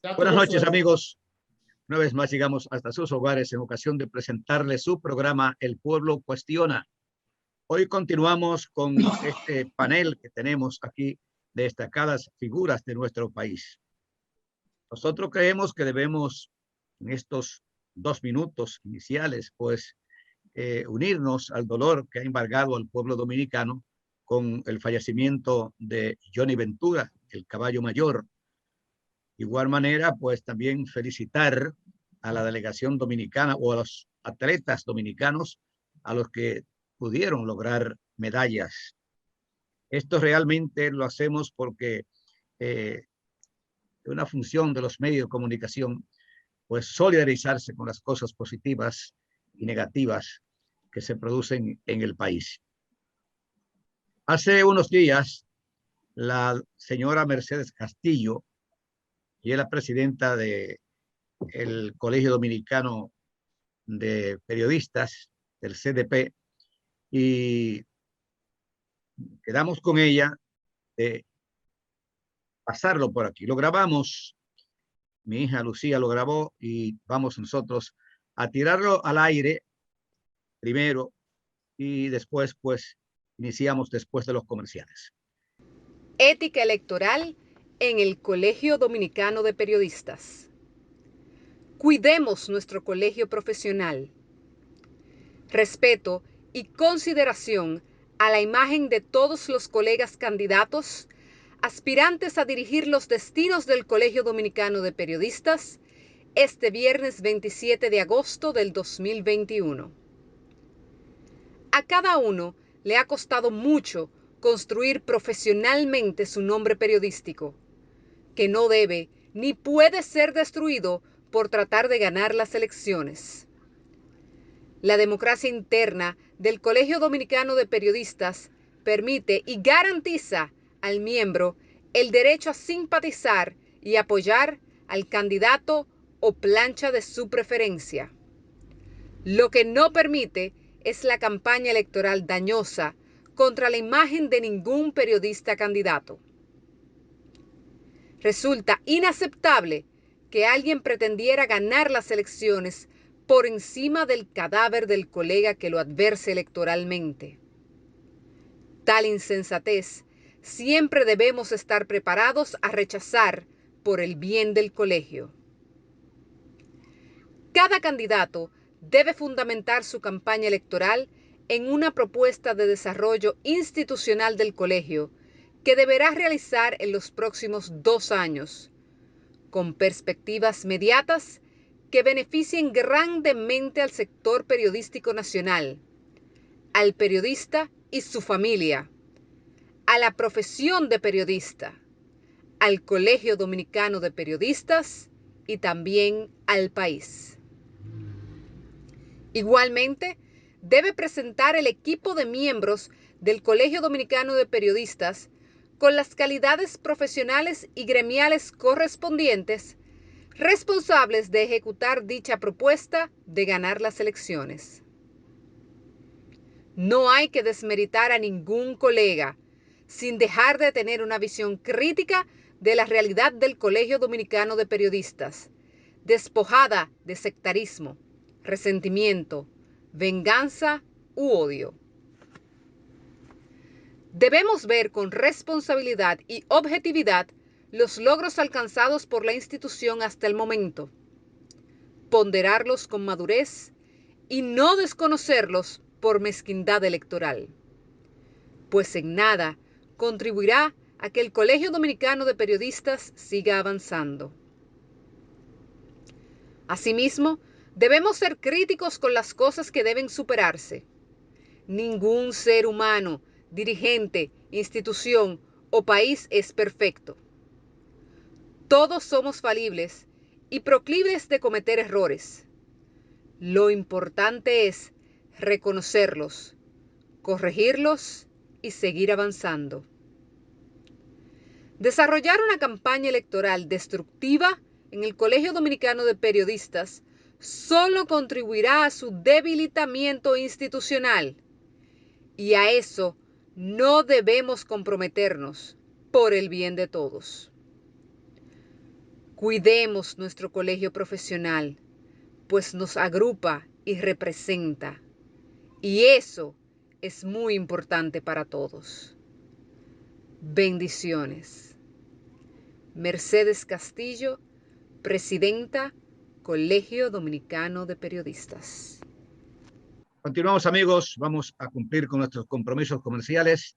Buenas noches, amigos. Una vez más llegamos hasta sus hogares en ocasión de presentarles su programa El Pueblo Cuestiona. Hoy continuamos con este panel que tenemos aquí de destacadas figuras de nuestro país. Nosotros creemos que debemos, en estos 2 minutos iniciales, pues unirnos al dolor que ha embargado al pueblo dominicano con el fallecimiento de Johnny Ventura, el caballo mayor. De igual manera, pues también felicitar a la delegación dominicana o a los atletas dominicanos a los que pudieron lograr medallas. Esto realmente lo hacemos porque es una función de los medios de comunicación, pues solidarizarse con las cosas positivas y negativas que se producen en el país. Hace unos días, la señora Mercedes Castillo, y es la presidenta del Colegio Dominicano de Periodistas, del CDP, y quedamos con ella de pasarlo por aquí. Lo grabamos, mi hija Lucía lo grabó y vamos nosotros a tirarlo al aire primero y después, pues, iniciamos después de los comerciales. Ética electoral en el Colegio Dominicano de Periodistas. Cuidemos nuestro colegio profesional. Respeto y consideración a la imagen de todos los colegas candidatos, aspirantes a dirigir los destinos del Colegio Dominicano de Periodistas, este viernes 27 de agosto del 2021. A cada uno le ha costado mucho construir profesionalmente su nombre periodístico, que no debe ni puede ser destruido por tratar de ganar las elecciones. La democracia interna del Colegio Dominicano de Periodistas permite y garantiza al miembro el derecho a simpatizar y apoyar al candidato o plancha de su preferencia. Lo que no permite es la campaña electoral dañosa contra la imagen de ningún periodista candidato. Resulta inaceptable que alguien pretendiera ganar las elecciones por encima del cadáver del colega que lo adverse electoralmente. Tal insensatez siempre debemos estar preparados a rechazar por el bien del colegio. Cada candidato debe fundamentar su campaña electoral en una propuesta de desarrollo institucional del colegio que deberá realizar en los próximos 2 años, con perspectivas mediatas que beneficien grandemente al sector periodístico nacional, al periodista y su familia, a la profesión de periodista, al Colegio Dominicano de Periodistas y también al país. Igualmente, debe presentar el equipo de miembros del Colegio Dominicano de Periodistas con las calidades profesionales y gremiales correspondientes, responsables de ejecutar dicha propuesta de ganar las elecciones. No hay que desmeritar a ningún colega, sin dejar de tener una visión crítica de la realidad del Colegio Dominicano de Periodistas, despojada de sectarismo, resentimiento, venganza u odio. Debemos ver con responsabilidad y objetividad los logros alcanzados por la institución hasta el momento, ponderarlos con madurez y no desconocerlos por mezquindad electoral, pues en nada contribuirá a que el Colegio Dominicano de Periodistas siga avanzando. Asimismo, debemos ser críticos con las cosas que deben superarse. Ningún ser humano, dirigente, institución o país es perfecto. Todos somos falibles y proclives de cometer errores. Lo importante es reconocerlos, corregirlos y seguir avanzando. Desarrollar una campaña electoral destructiva en el Colegio Dominicano de Periodistas solo contribuirá a su debilitamiento institucional, y a eso no debemos comprometernos por el bien de todos. Cuidemos nuestro colegio profesional, pues nos agrupa y representa. Y eso es muy importante para todos. Bendiciones. Mercedes Castillo, Presidenta, Colegio Dominicano de Periodistas. Continuamos, amigos. Vamos a cumplir con nuestros compromisos comerciales.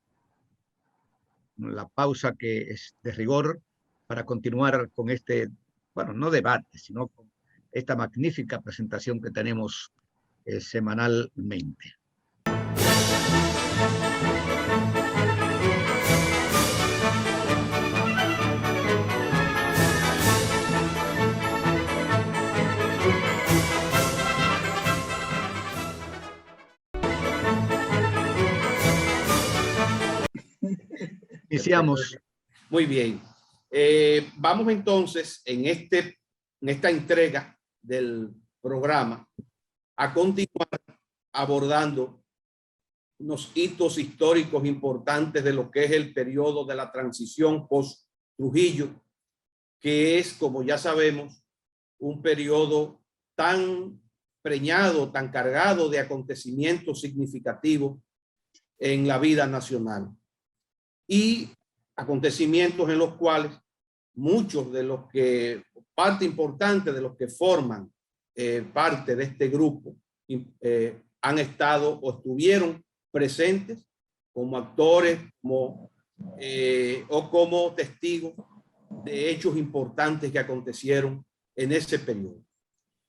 La pausa que es de rigor para continuar con este, bueno, no debate, sino con esta magnífica presentación que tenemos semanalmente. Iniciamos. Muy bien. Vamos entonces en esta entrega del programa a continuar abordando unos hitos históricos importantes de lo que es el periodo de la transición post-Trujillo, que es, como ya sabemos, un periodo tan preñado, tan cargado de acontecimientos significativos en la vida nacional. Y acontecimientos en los cuales muchos de los que, parte importante de los que forman parte de este grupo, han estado o estuvieron presentes como actores o como testigos de hechos importantes que acontecieron en ese periodo.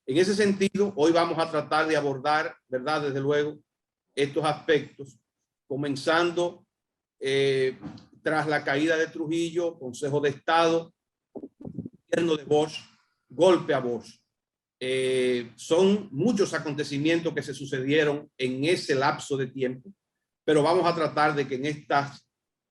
En ese sentido, hoy vamos a tratar de abordar, ¿verdad? Desde luego, estos aspectos, comenzando tras la caída de Trujillo, Consejo de Estado, gobierno de Bosch, golpe a Bosch. Son muchos acontecimientos que se sucedieron en ese lapso de tiempo, pero vamos a tratar de que en estas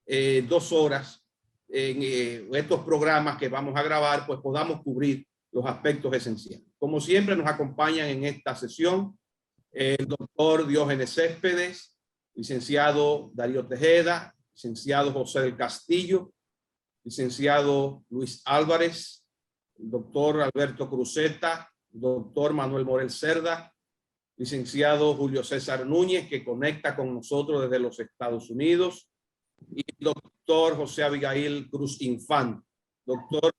2 horas, en estos programas que vamos a grabar, pues podamos cubrir los aspectos esenciales. Como siempre nos acompañan en esta sesión el doctor Diógenes Céspedes, licenciado Darío Tejeda, licenciado José del Castillo, licenciado Luis Álvarez, el doctor Alberto Cruzeta, doctor Manuel Morel Cerda, licenciado Julio César Núñez, que conecta con nosotros desde los Estados Unidos, y el doctor José Abigail Cruz Infante. Doctor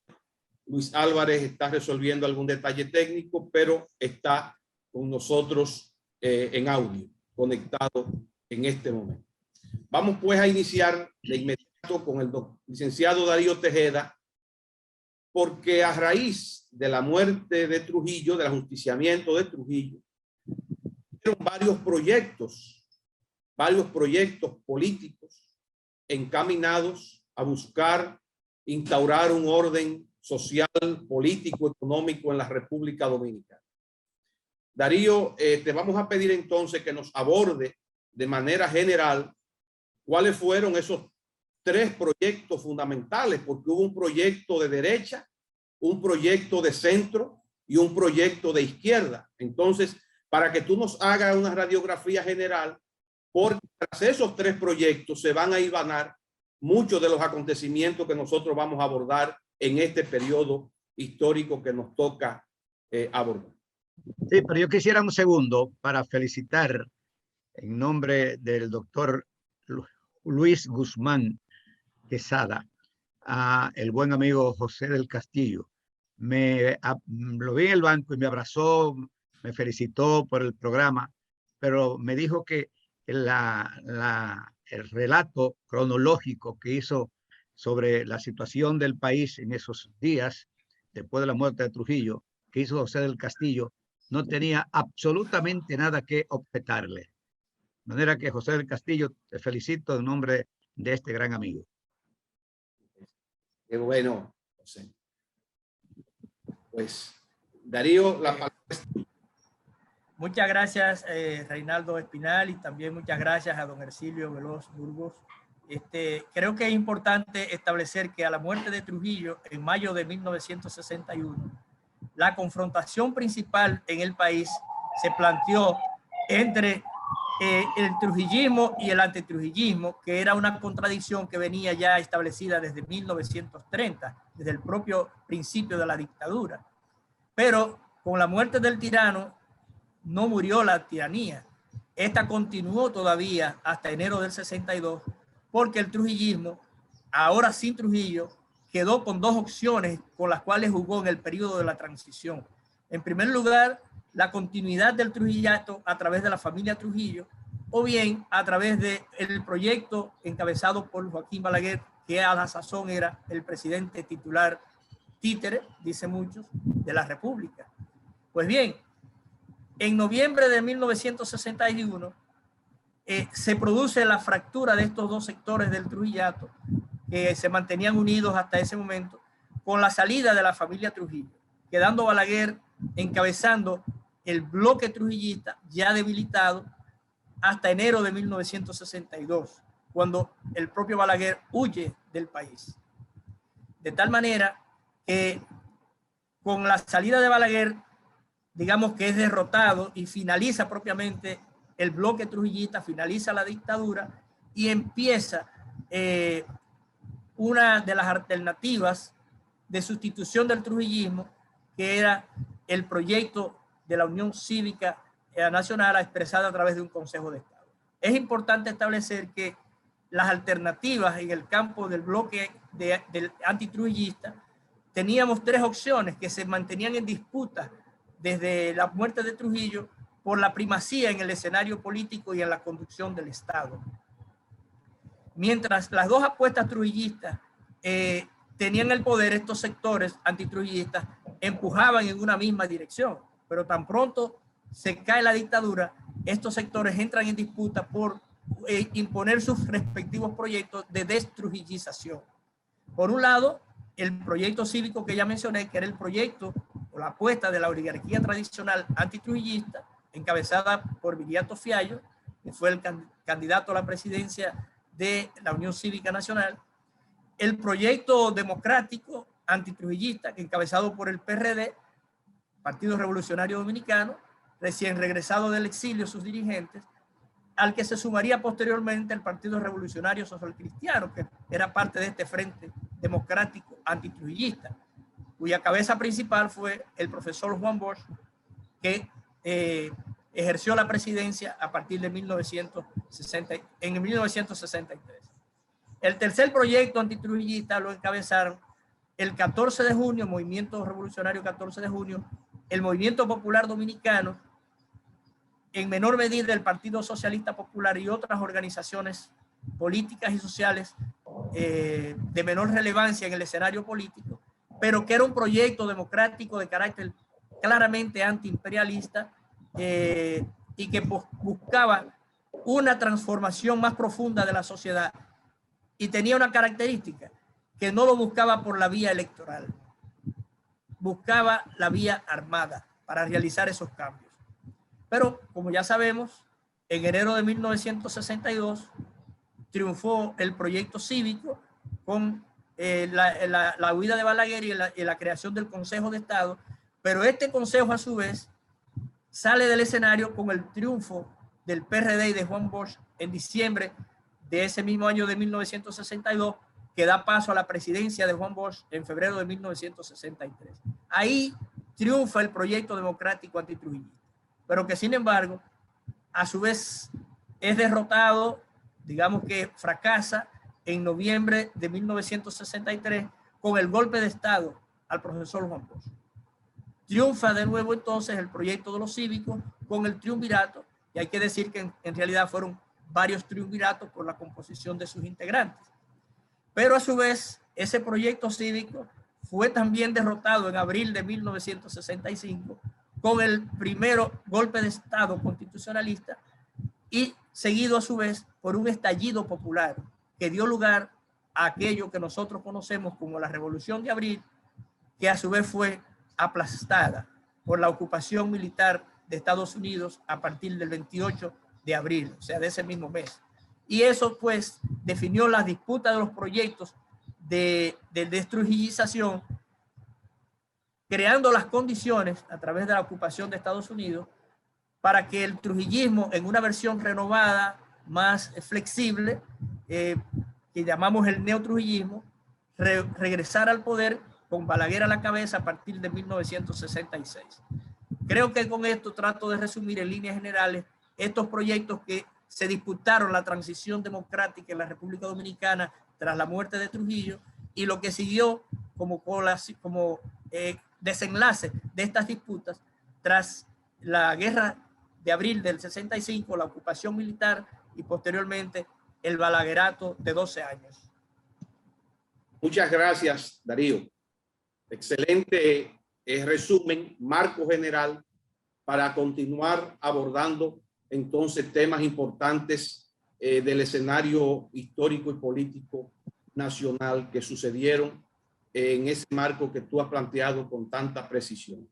Luis Álvarez está resolviendo algún detalle técnico, pero está con nosotros en audio, conectado en este momento. Vamos pues a iniciar de inmediato con el licenciado Darío Tejeda, porque a raíz de la muerte de Trujillo, del ajusticiamiento de Trujillo, hubieron varios proyectos políticos encaminados a buscar instaurar un orden social, político, económico en la República Dominicana. Darío, te vamos a pedir entonces que nos aborde de manera general cuáles fueron esos 3 proyectos fundamentales, porque hubo un proyecto de derecha, un proyecto de centro y un proyecto de izquierda. Entonces, para que tú nos hagas una radiografía general, porque tras esos 3 proyectos se van a hilvanar muchos de los acontecimientos que nosotros vamos a abordar en este periodo histórico que nos toca abordar. Sí, pero yo quisiera un segundo para felicitar en nombre del doctor Luis Guzmán Quesada a el buen amigo José del Castillo. Lo vi en el banco y me abrazó, me felicitó por el programa, pero me dijo que el relato cronológico que hizo sobre la situación del país en esos días, después de la muerte de Trujillo, que hizo José del Castillo, no tenía absolutamente nada que objetarle. De manera que, José del Castillo, te felicito en nombre de este gran amigo. Qué bueno, José. Pues, Darío, la palabra es tuya. Muchas gracias, Reinaldo Espinal, y también muchas gracias a don Hercilio Veloz Burgos. Creo que es importante establecer que a la muerte de Trujillo, en mayo de 1961, la confrontación principal en el país se planteó entre el trujillismo y el antitrujillismo, que era una contradicción que venía ya establecida desde 1930. desde el propio principio de la dictadura. Pero con la muerte del tirano no murió la tiranía. Esta continuó todavía hasta enero del 62, porque el trujillismo, ahora sin Trujillo, quedó con dos opciones con las cuales jugó en el periodo de la transición. En primer lugar, la continuidad del trujillato a través de la familia Trujillo, o bien a través del proyecto encabezado por Joaquín Balaguer, que a la sazón era el presidente titular títere, dicen muchos, de la República. Pues bien, en noviembre de 1961 se produce la fractura de estos dos sectores del trujillato, que se mantenían unidos hasta ese momento, con la salida de la familia Trujillo, quedando Balaguer encabezando el bloque trujillista ya debilitado hasta enero de 1962, cuando el propio Balaguer huye del país. De tal manera que con la salida de Balaguer, digamos que es derrotado y finaliza propiamente el bloque trujillista, finaliza la dictadura y empieza una de las alternativas de sustitución del trujillismo, que era el proyecto de la Unión Cívica Nacional expresada a través de un Consejo de Estado. Es importante establecer que las alternativas en el campo del bloque del antitrujillista, teníamos tres opciones que se mantenían en disputa desde la muerte de Trujillo por la primacía en el escenario político y en la conducción del Estado. Mientras las dos apuestas trujillistas tenían el poder, estos sectores antitrujillistas empujaban en una misma dirección, pero tan pronto se cae la dictadura, estos sectores entran en disputa por imponer sus respectivos proyectos de destrujillización. Por un lado, el proyecto cívico que ya mencioné, que era el proyecto o la apuesta de la oligarquía tradicional antitrujillista, encabezada por Viriato Fiallo, que fue el candidato a la presidencia de la Unión Cívica Nacional, el proyecto democrático antitrujillista, encabezado por el PRD, Partido Revolucionario Dominicano, recién regresado del exilio sus dirigentes, al que se sumaría posteriormente el Partido Revolucionario Social Cristiano, que era parte de este frente democrático antitrujillista, cuya cabeza principal fue el profesor Juan Bosch, que ejerció la presidencia a partir de 1963. El tercer proyecto antitrujillista lo encabezaron el 14 de junio, Movimiento Revolucionario 14 de junio, el Movimiento Popular Dominicano, en menor medida el Partido Socialista Popular y otras organizaciones políticas y sociales de menor relevancia en el escenario político, pero que era un proyecto democrático de carácter claramente antiimperialista y que buscaba una transformación más profunda de la sociedad, y tenía una característica, que no lo buscaba por la vía electoral, buscaba la vía armada para realizar esos cambios. Pero, como ya sabemos, en enero de 1962 triunfó el proyecto cívico con la huida de Balaguer y la creación del Consejo de Estado, pero este consejo a su vez sale del escenario con el triunfo del PRD y de Juan Bosch en diciembre de ese mismo año de 1962, que da paso a la presidencia de Juan Bosch en febrero de 1963. Ahí triunfa el proyecto democrático antitrujillista, pero que sin embargo, a su vez es derrotado, digamos que fracasa en noviembre de 1963 con el golpe de Estado al profesor Juan Bosch. Triunfa de nuevo entonces el proyecto de los cívicos con el triunvirato, y hay que decir que en realidad fueron varios triunviratos por la composición de sus integrantes. Pero a su vez, ese proyecto cívico fue también derrotado en abril de 1965 con el primero golpe de Estado constitucionalista y seguido a su vez por un estallido popular que dio lugar a aquello que nosotros conocemos como la Revolución de Abril, que a su vez fue aplastada por la ocupación militar de Estados Unidos a partir del 28 de abril, o sea, de ese mismo mes. Y eso pues definió las disputas de los proyectos de destrujillización, creando las condiciones a través de la ocupación de Estados Unidos para que el trujillismo en una versión renovada, más flexible, que llamamos el neotrujillismo, regresar al poder con Balaguer a la cabeza a partir de 1966. Creo que con esto trato de resumir en líneas generales estos proyectos que se disputaron la transición democrática en la República Dominicana tras la muerte de Trujillo y lo que siguió como desenlace de estas disputas tras la guerra de abril del 65, la ocupación militar y posteriormente el balaguerato de 12 años. Muchas gracias, Darío. Excelente resumen, marco general para continuar abordando entonces temas importantes del escenario histórico y político nacional que sucedieron en ese marco que tú has planteado con tanta precisión.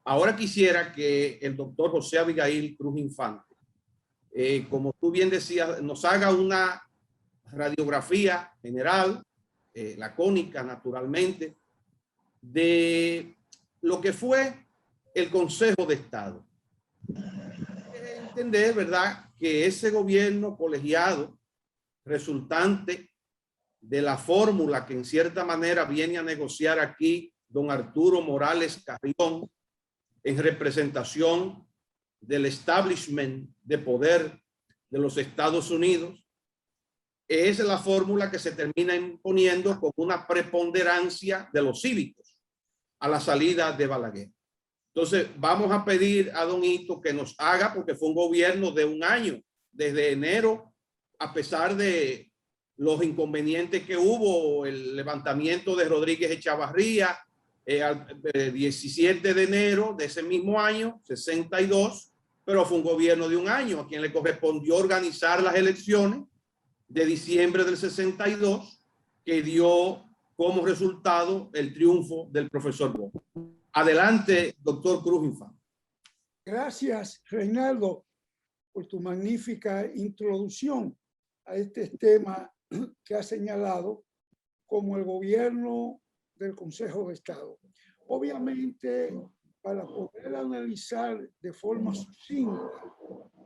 Ahora quisiera que el doctor José Abigail Cruz Infante, como tú bien decías, nos haga una radiografía general, lacónica naturalmente, de lo que fue el Consejo de Estado. Entender, ¿verdad?, que ese gobierno colegiado resultante de la fórmula que en cierta manera viene a negociar aquí don Arturo Morales Carrión en representación del establishment de poder de los Estados Unidos, es la fórmula que se termina imponiendo con una preponderancia de los cívicos a la salida de Balaguer. Entonces vamos a pedir a don Hito que nos haga, porque fue un gobierno de un año, desde enero, a pesar de los inconvenientes que hubo, el levantamiento de Rodríguez Echavarría, el 17 de enero de ese mismo año, 62, pero fue un gobierno de un año a quien le correspondió organizar las elecciones de diciembre del 62, que dio como resultado el triunfo del profesor Bosch. Adelante, doctor Cruz Infante. Gracias, Reinaldo, por tu magnífica introducción a este tema que has señalado como el gobierno del Consejo de Estado. Obviamente, para poder analizar de forma sucinta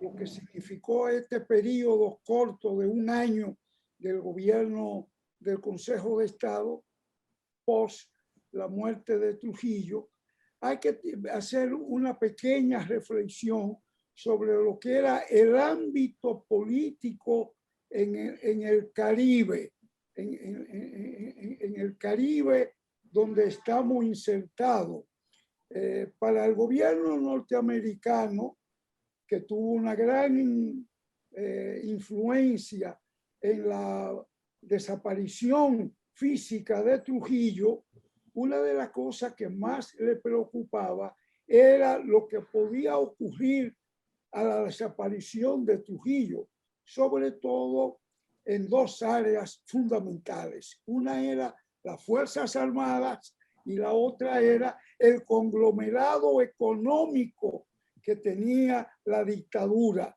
lo que significó este periodo corto de un año del gobierno del Consejo de Estado, post la muerte de Trujillo, hay que hacer una pequeña reflexión sobre lo que era el ámbito político en el Caribe, en el Caribe donde estamos insertados. Para el gobierno norteamericano, que tuvo una gran influencia en la desaparición física de Trujillo, una de las cosas que más le preocupaba era lo que podía ocurrir a la desaparición de Trujillo, sobre todo en dos áreas fundamentales. Una era las Fuerzas Armadas y la otra era el conglomerado económico que tenía la dictadura.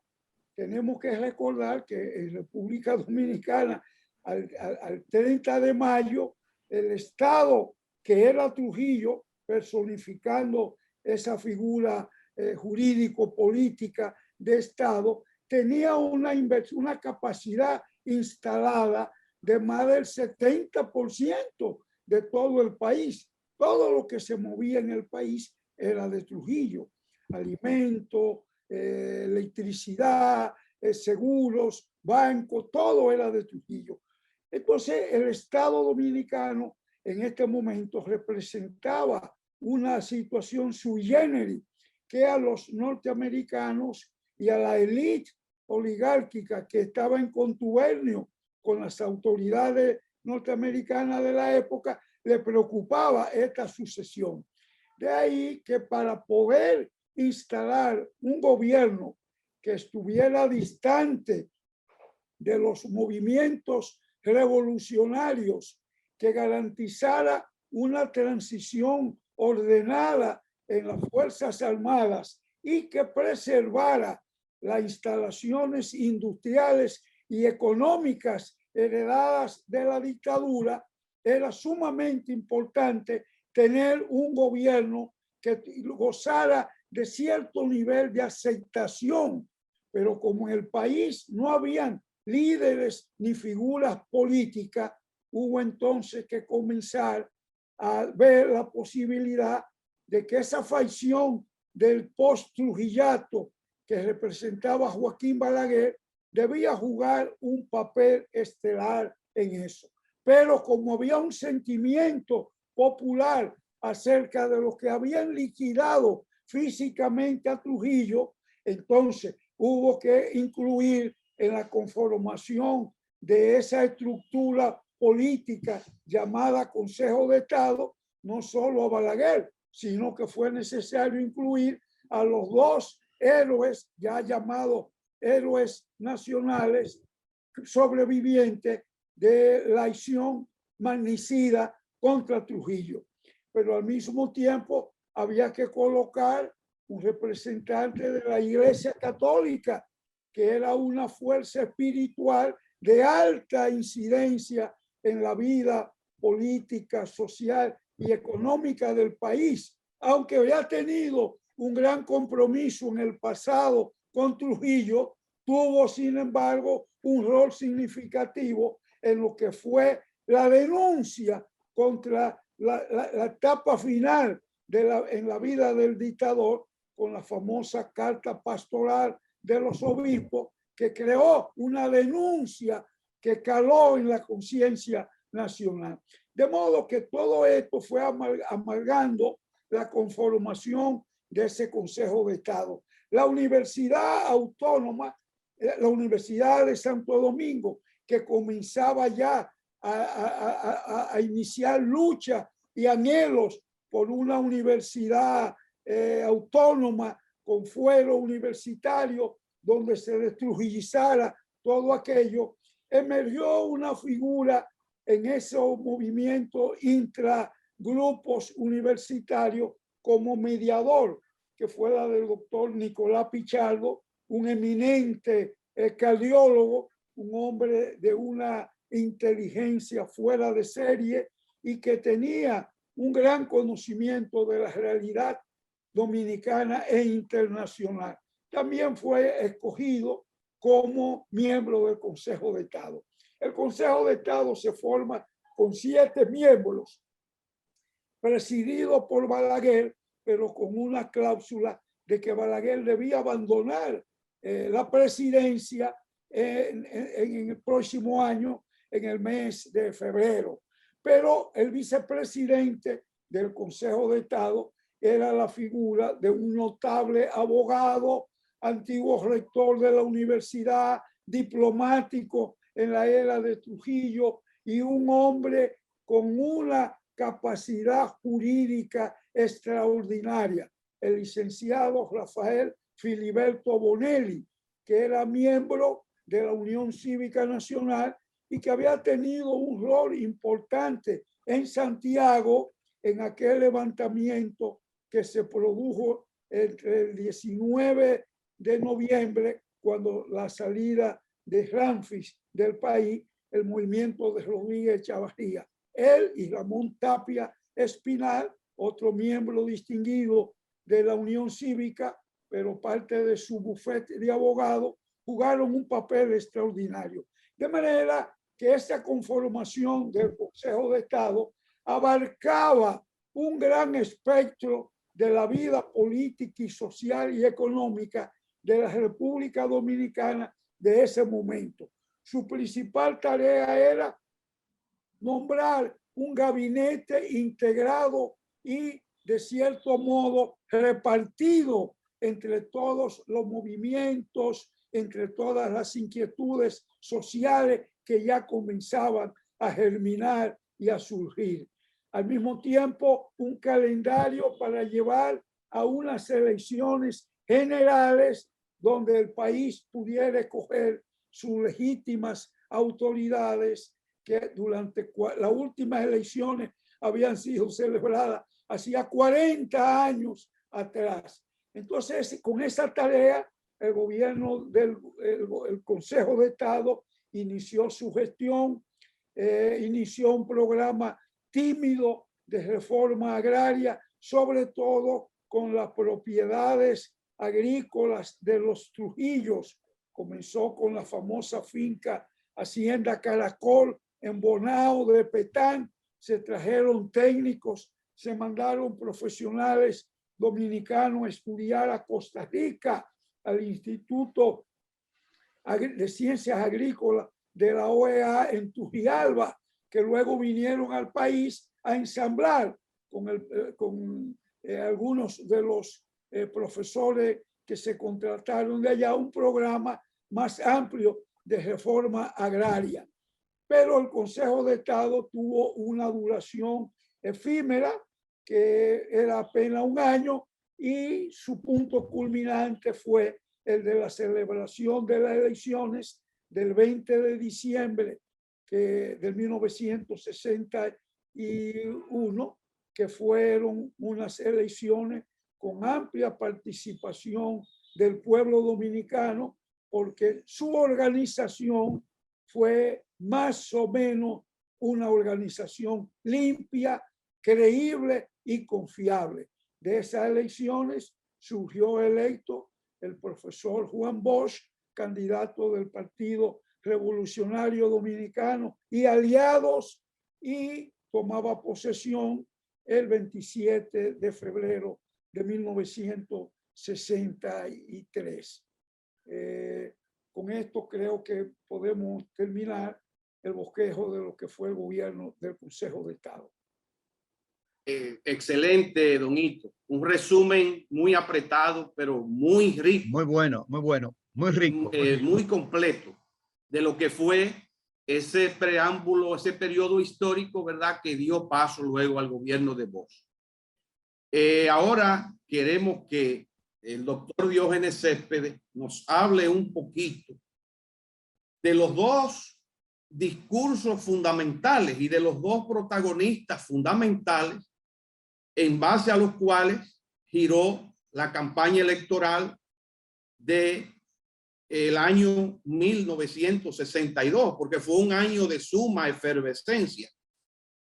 Tenemos que recordar que en República Dominicana, al 30 de mayo, el Estado, que era Trujillo, personificando esa figura jurídico-política de Estado, tenía una capacidad instalada de más del 70% de todo el país. Todo lo que se movía en el país era de Trujillo. Alimentos, electricidad, seguros, bancos, todo era de Trujillo. Entonces, el Estado dominicano en este momento representaba una situación sui generis que a los norteamericanos y a la élite oligárquica que estaba en contubernio con las autoridades norteamericanas de la época le preocupaba esta sucesión. De ahí que para poder instalar un gobierno que estuviera distante de los movimientos revolucionarios, que garantizara una transición ordenada en las Fuerzas Armadas y que preservara las instalaciones industriales y económicas heredadas de la dictadura, era sumamente importante tener un gobierno que gozara de cierto nivel de aceptación, pero como en el país no habían líderes ni figuras políticas, hubo entonces que comenzar a ver la posibilidad de que esa facción del post-trujillato que representaba a Joaquín Balaguer debía jugar un papel estelar en eso. Pero como había un sentimiento popular acerca de los que habían liquidado físicamente a Trujillo, entonces hubo que incluir en la conformación de esa estructura política llamada Consejo de Estado, no solo a Balaguer, sino que fue necesario incluir a los dos héroes ya llamados héroes nacionales sobrevivientes de la acción magnicida contra Trujillo. Pero al mismo tiempo había que colocar un representante de la Iglesia Católica, que era una fuerza espiritual de alta incidencia en la vida política, social y económica del país, aunque había tenido un gran compromiso en el pasado con Trujillo, tuvo sin embargo un rol significativo en lo que fue la denuncia contra la etapa final en la vida del dictador, con la famosa carta pastoral de los obispos, que creó una denuncia que caló en la conciencia nacional. De modo que todo esto fue amargando la conformación de ese Consejo de Estado. La Universidad Autónoma, la Universidad de Santo Domingo, que comenzaba ya a iniciar lucha y anhelos por una universidad autónoma con fuero universitario donde se destrujillizara todo aquello, emergió una figura en esos movimientos intragrupos universitarios como mediador, que fue la del doctor Nicolás Pichardo, un eminente cardiólogo, un hombre de una inteligencia fuera de serie y que tenía un gran conocimiento de la realidad dominicana e internacional. También fue escogido como miembro del Consejo de Estado. El Consejo de Estado se forma con 7 miembros, presidido por Balaguer, pero con una cláusula de que Balaguer debía abandonar la presidencia en el próximo año, en el mes de febrero. Pero el vicepresidente del Consejo de Estado era la figura de un notable abogado, antiguo rector de la universidad, diplomático en la era de Trujillo y un hombre con una capacidad jurídica extraordinaria, el licenciado Rafael Filiberto Bonelli, que era miembro de la Unión Cívica Nacional y que había tenido un rol importante en Santiago en aquel levantamiento que se produjo entre el 19 de noviembre, cuando la salida de Ramfis del país, el movimiento de Rodríguez Chavarría. Él y Ramón Tapia Espinal, otro miembro distinguido de la Unión Cívica, pero parte de su bufete de abogados, jugaron un papel extraordinario. De manera que esta conformación del Consejo de Estado abarcaba un gran espectro de la vida política y social y económica de la República Dominicana de ese momento. Su principal tarea era nombrar un gabinete integrado y, de cierto modo, repartido entre todos los movimientos, entre todas las inquietudes sociales que ya comenzaban a germinar y a surgir. Al mismo tiempo, un calendario para llevar a unas elecciones generales donde el país pudiera escoger sus legítimas autoridades que durante las últimas elecciones habían sido celebradas hacía 40 años atrás. Entonces, con esa tarea, el gobierno del el Consejo de Estado inició su gestión, inició un programa tímido de reforma agraria, sobre todo con las propiedades agrícolas de los Trujillos. Comenzó con la famosa finca Hacienda Caracol en Bonao de Petán, se trajeron técnicos, se mandaron profesionales dominicanos a estudiar a Costa Rica, al Instituto de Ciencias Agrícolas de la OEA en Turrialba, que luego vinieron al país a ensamblar con algunos de los profesores que se contrataron de allá un programa más amplio de reforma agraria. Pero el Consejo de Estado tuvo una duración efímera, que era apenas un año, y su punto culminante fue el de la celebración de las elecciones del 20 de diciembre del 1961, que fueron unas elecciones con amplia participación del pueblo dominicano, porque su organización fue más o menos una organización limpia, creíble y confiable. De esas elecciones surgió electo el profesor Juan Bosch, candidato del Partido Revolucionario Dominicano y aliados, y tomaba posesión el 27 de febrero de 1963. Con esto creo que podemos terminar el bosquejo de lo que fue el gobierno del Consejo de Estado. Excelente, don Hito. Un resumen muy apretado, pero muy rico. Muy bueno, muy rico. Muy completo de lo que fue ese preámbulo, ese periodo histórico, ¿verdad?, que dio paso luego al gobierno de Bosch. Ahora queremos que el doctor Diógenes Céspedes nos hable un poquito de los dos discursos fundamentales y de los dos protagonistas fundamentales en base a los cuales giró la campaña electoral de el año 1962, porque fue un año de suma efervescencia.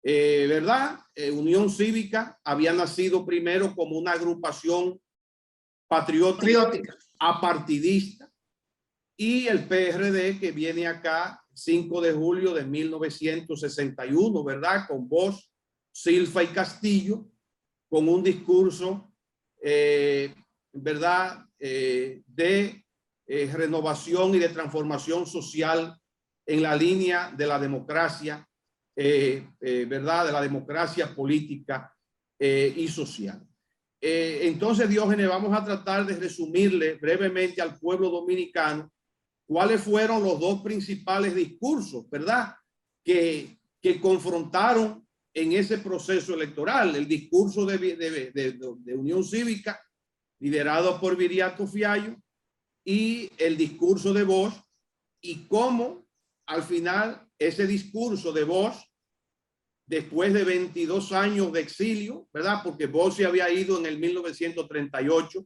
¿Verdad? Unión Cívica había nacido primero como una agrupación patriótica apartidista, y el PRD, que viene acá 5 de julio de 1961, ¿verdad?, con Bosch, Silva y Castillo, con un discurso, ¿verdad?, de renovación y de transformación social en la línea de la democracia, ¿verdad?, de la democracia política y social. Entonces, Diógenes, vamos a tratar de resumirle brevemente al pueblo dominicano cuáles fueron los dos principales discursos, ¿verdad?, que confrontaron en ese proceso electoral. El discurso de Unión Cívica, liderado por Viriato Fiallo, y el discurso de Bosch, y cómo al final ese discurso de Bosch, después de 22 años de exilio, ¿verdad?, porque Bosch se había ido en el 1938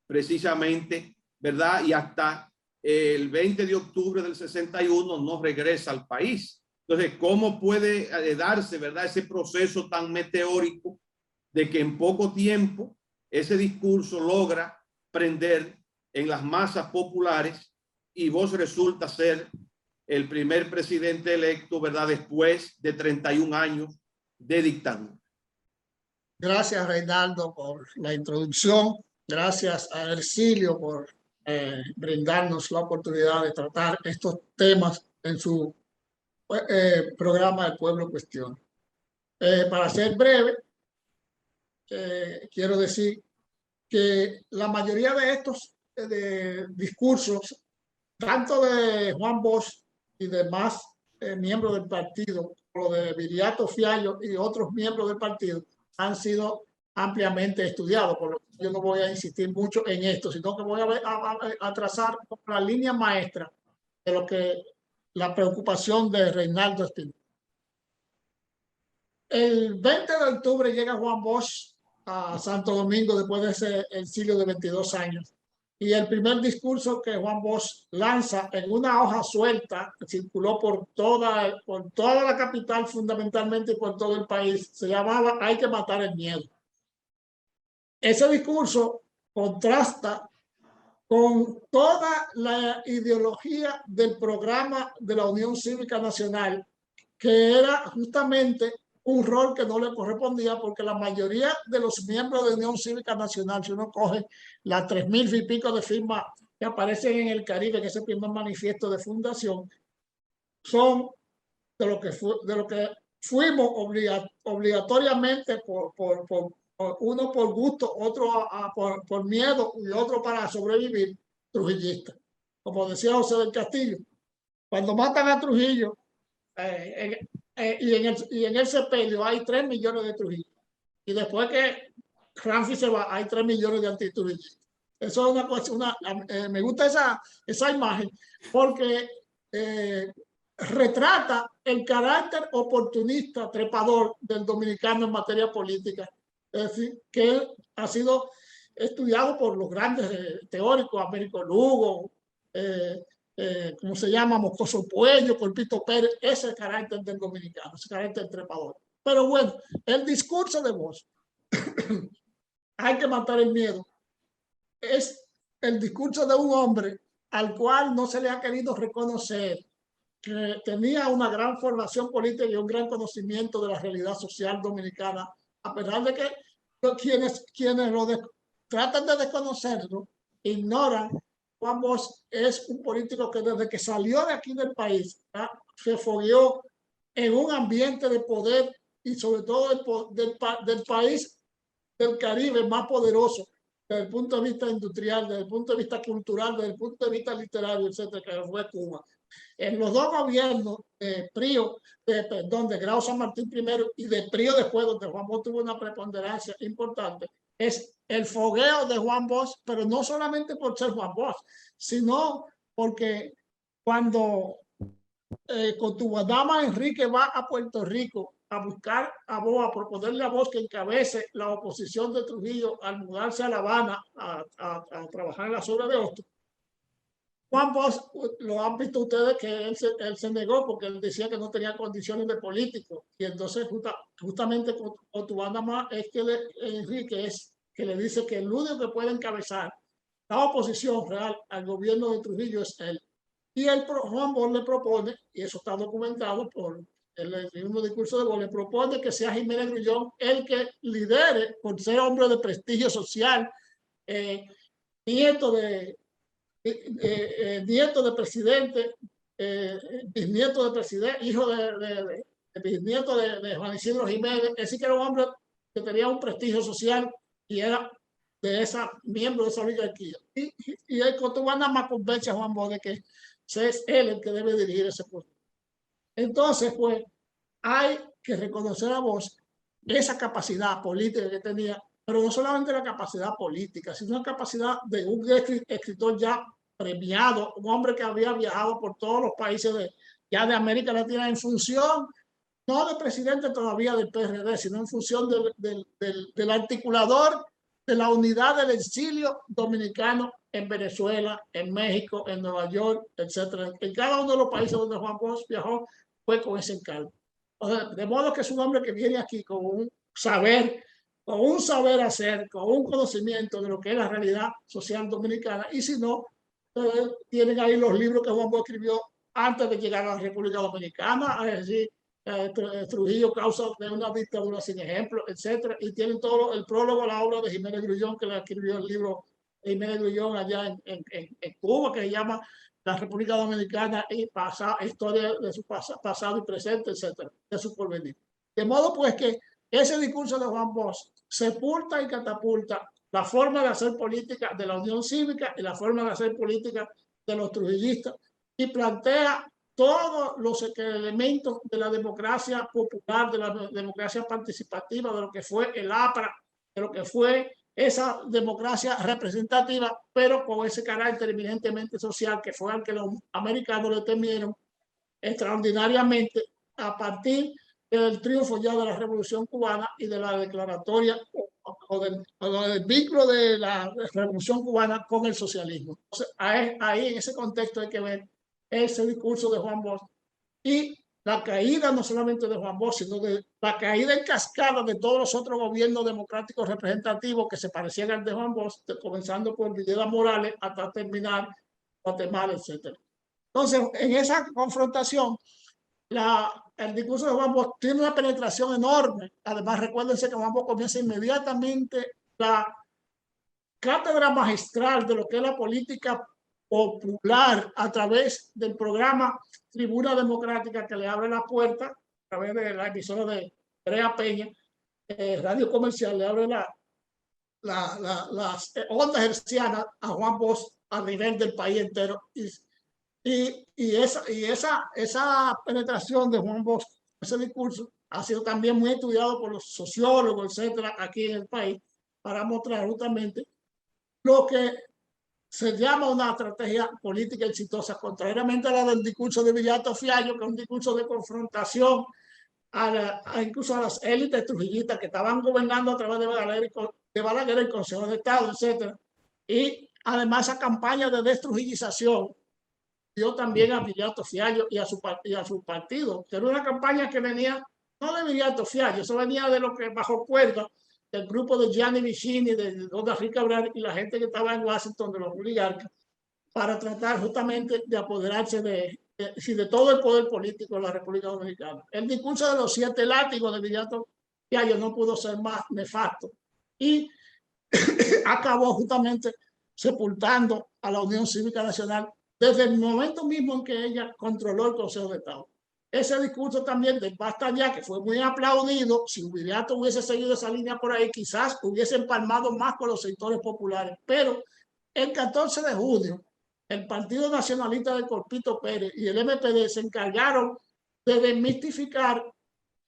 precisamente, ¿verdad?, y hasta el 20 de octubre del 61 no regresa al país. Entonces, ¿cómo puede darse, verdad, ese proceso tan meteórico de que en poco tiempo ese discurso logra prender en las masas populares y Bosch resulta ser el primer presidente electo, ¿verdad?, después de 31 años de dictadura? Gracias, Reinaldo, por la introducción. Gracias a Ercilio por brindarnos la oportunidad de tratar estos temas en su programa El Pueblo Cuestiona. Para ser breve, quiero decir que la mayoría de estos discursos, tanto de Juan Bosch y demás miembros del partido, como de Viriato Fiallo y otros miembros del partido, han sido ampliamente estudiados, por lo que yo no voy a insistir mucho en esto, sino que voy a trazar la línea maestra de lo que la preocupación de Reinaldo Espinal. El 20 de octubre llega Juan Bosch a Santo Domingo después de ese exilio de 22 años. Y el primer discurso que Juan Bosch lanza en una hoja suelta, que circuló por toda la capital fundamentalmente y por todo el país, se llamaba "Hay que matar el miedo". Ese discurso contrasta con toda la ideología del programa de la Unión Cívica Nacional, que era justamente un rol que no le correspondía, porque la mayoría de los miembros de Unión Cívica Nacional, si uno coge las 3.000 y pico de firmas que aparecen en el Caribe, en ese primer manifiesto de fundación, son de lo que, fuimos obligatoriamente uno por gusto, otro por miedo y otro para sobrevivir, trujillistas. Como decía José del Castillo, cuando matan a Trujillo y en el sepelio hay 3 millones de Trujillo. Y después que Ramfi se va, hay 3 millones de antitrujillistas. Eso es una cosa, me gusta esa imagen porque retrata el carácter oportunista, trepador del dominicano en materia política. Es decir, que él ha sido estudiado por los grandes teóricos, Américo Lugo, ¿cómo se llama? Moscoso Puello, Corpito Pérez, ese carácter del dominicano, ese carácter trepador. Pero bueno, el discurso de voz, hay que matar el miedo, es el discurso de un hombre al cual no se le ha querido reconocer que tenía una gran formación política y un gran conocimiento de la realidad social dominicana, a pesar de que quienes tratan de desconocerlo, ignoran. Juan Bosch es un político que desde que salió de aquí del país se fogueó en un ambiente de poder y sobre todo del país del Caribe más poderoso desde el punto de vista industrial, desde el punto de vista cultural, desde el punto de vista literario, etcétera, que fue Cuba. En los dos gobiernos de Prío, de Grau San Martín primero y de Prío después, donde Juan Bosch tuvo una preponderancia importante, es el fogueo de Juan Bosch, pero no solamente por ser Juan Bosch, sino porque cuando Cotubadama Enrique va a Puerto Rico a buscar a Bosch, a proponerle a Bosch que encabece la oposición de Trujillo al mudarse a La Habana a trabajar en las obras de Hostos. Juan Bosch, lo han visto ustedes que él se negó porque él decía que no tenía condiciones de político. Y entonces justamente Cotubadama es que Enrique es que le dice que el único que puede encabezar la oposición real al gobierno de Trujillo es él. Y Juan Bosch le propone, y eso está documentado por el mismo discurso de Bosch, le propone que sea Jiménez Grullón el que lidere, por ser hombre de prestigio social, nieto de presidente, bisnieto de presidente, hijo de bisnieto de Juan Isidro Jiménez. Es decir, que era un hombre que tenía un prestigio social y era miembro de esa oligarquía. Y el Cotubana más convence a Juan Bosch de que es él el que debe dirigir ese puesto. Entonces, pues, hay que reconocer a Bosch esa capacidad política que tenía, pero no solamente la capacidad política, sino la capacidad de un escritor ya premiado, un hombre que había viajado por todos los países de América Latina en función, no de presidente todavía del PRD, sino en función del articulador de la unidad del exilio dominicano en Venezuela, en México, en Nueva York, etc. En cada uno de los países donde Juan Bosch viajó fue con ese encargo. O sea, de modo que es un hombre que viene aquí con un saber hacer, con un conocimiento de lo que es la realidad social dominicana. Y si no, tienen ahí los libros que Juan Bosch escribió antes de llegar a la República Dominicana, es decir, Trujillo, causa de una dictadura sin ejemplo, etcétera. Y tienen todo el prólogo a la obra de Jiménez Grullón, que le escribió el libro Jiménez Grullón allá en Cuba, que se llama La República Dominicana y historia de su pasado y presente, etcétera, de su porvenir. De modo pues que ese discurso de Juan Bosch sepulta y catapulta la forma de hacer política de la Unión Cívica y la forma de hacer política de los trujillistas y plantea todos los elementos de la democracia popular, de la democracia participativa, de lo que fue el APRA, de lo que fue esa democracia representativa, pero con ese carácter eminentemente social que fue al que los americanos le temieron extraordinariamente a partir del triunfo ya de la Revolución Cubana y de la declaratoria o del vínculo de la Revolución Cubana con el socialismo. Entonces, ahí en ese contexto hay que ver ese discurso de Juan Bosch y la caída no solamente de Juan Bosch, sino de la caída en cascada de todos los otros gobiernos democráticos representativos que se parecían al de Juan Bosch, comenzando por Villeda Morales hasta terminar Guatemala, etc. Entonces, en esa confrontación, el discurso de Juan Bosch tiene una penetración enorme. Además, recuérdense que Juan Bosch comienza inmediatamente la cátedra magistral de lo que es la política popular a través del programa Tribuna Democrática, que le abre la puerta a través de la emisora de Perea Peña, Radio Comercial, le abre las ondas hercianas a Juan Bosch a nivel del país entero. Y esa penetración de Juan Bosch, ese discurso, ha sido también muy estudiado por los sociólogos, etcétera, aquí en el país, para mostrar justamente lo que se llama una estrategia política exitosa, contrariamente a la del discurso de Viriato Fiallo, que es un discurso de confrontación incluso a las élites trujillistas que estaban gobernando a través de Balaguer, el Consejo de Estado, etcétera. Y además esa campaña de destrujillización dio también a Viriato Fiallo y a su partido, que era una campaña que venía no de Viriato Fiallo, eso venía de lo que bajo cuerda del grupo de Gianni Vicini, de Don David Cabral y la gente que estaba en Washington, de los oligarcas, para tratar justamente de apoderarse de todo el poder político de la República Dominicana. El discurso de los 7 látigos de Viriato Fiallo no pudo ser más nefasto y acabó justamente sepultando a la Unión Cívica Nacional desde el momento mismo en que ella controló el Consejo de Estado. Ese discurso también del basta ya, que fue muy aplaudido, si Viriato hubiese seguido esa línea por ahí, quizás hubiese empalmado más con los sectores populares. Pero el 14 de junio, el Partido Nacionalista de Corpito Pérez y el MPD se encargaron de desmistificar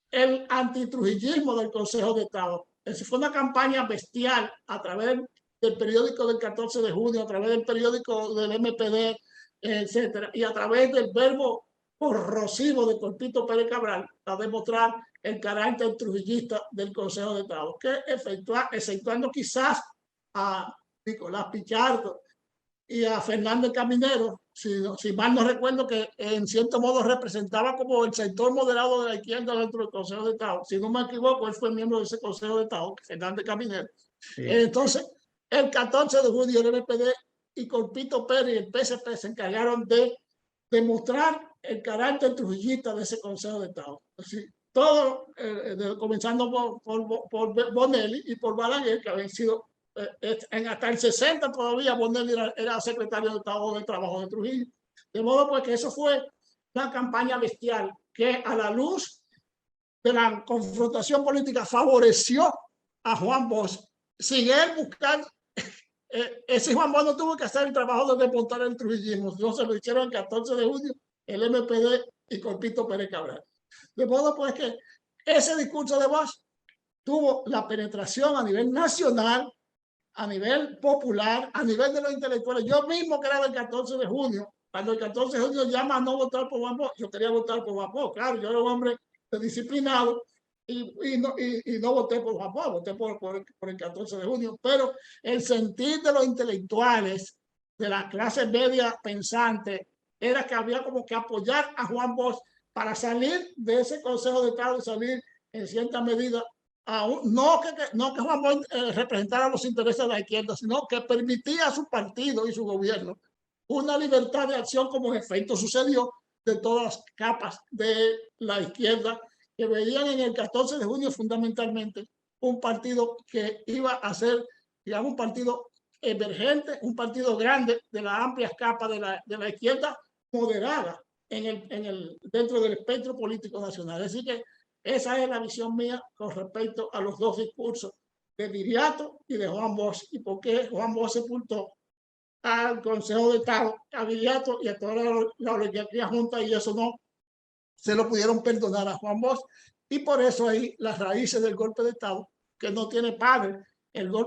el antitrujillismo del Consejo de Estado. Esa fue una campaña bestial a través del periódico del 14 de junio, a través del periódico del MPD, etcétera, y a través del verbo corrosivo de Corpito Pérez Cabral a demostrar el carácter trujillista del Consejo de Estado, que exceptuando quizás a Nicolás Pichardo y a Fernández Caminero, si mal no recuerdo, que en cierto modo representaba como el sector moderado de la izquierda dentro del Consejo de Estado. Si no me equivoco, él fue miembro de ese Consejo de Estado, Fernández Caminero. Sí. Entonces, el 14 de junio el MPD y Corpito Pérez y el PSP se encargaron de demostrar el carácter trujillista de ese Consejo de Estado. Así, todo, comenzando por Bonelli y por Balaguer, que habían sido hasta el 60 todavía Bonelli era secretario de Estado del Trabajo de Trujillo. De modo pues que eso fue una campaña bestial que a la luz de la confrontación política favoreció a Juan Bosch sin él buscar. Ese Juan Bosch no tuvo que hacer el trabajo de desmontar el trujillismo, no se lo hicieron el 14 de junio el MPD y Corpito Pérez Cabral. De modo pues que ese discurso de Bosch tuvo la penetración a nivel nacional, a nivel popular, a nivel de los intelectuales. Yo mismo, que era del 14 de junio, cuando el 14 de junio llama a no votar por Juan Bosch, yo quería votar por Juan Bosch. Claro, yo era un hombre disciplinado y no voté por Juan Bosch, voté por el 14 de junio. Pero el sentir de los intelectuales, de la clase media pensante, era que había como que apoyar a Juan Bosch para salir de ese Consejo de Estado y salir en cierta medida. No que Juan Bosch representara los intereses de la izquierda, sino que permitía a su partido y su gobierno una libertad de acción, como en efecto sucedió de todas las capas de la izquierda, que veían en el 14 de junio fundamentalmente un partido que iba a ser, digamos, un partido emergente, un partido grande de las amplias capas de la izquierda moderada dentro del espectro político nacional. Así que esa es la visión mía con respecto a los dos discursos de Viriato y de Juan Bosch, y por qué Juan Bosch sepultó al Consejo de Estado, a Viriato y a toda la oligarquía junta, y eso no se lo pudieron perdonar a Juan Bosch. Y por eso ahí las raíces del golpe de Estado, que no tiene padre.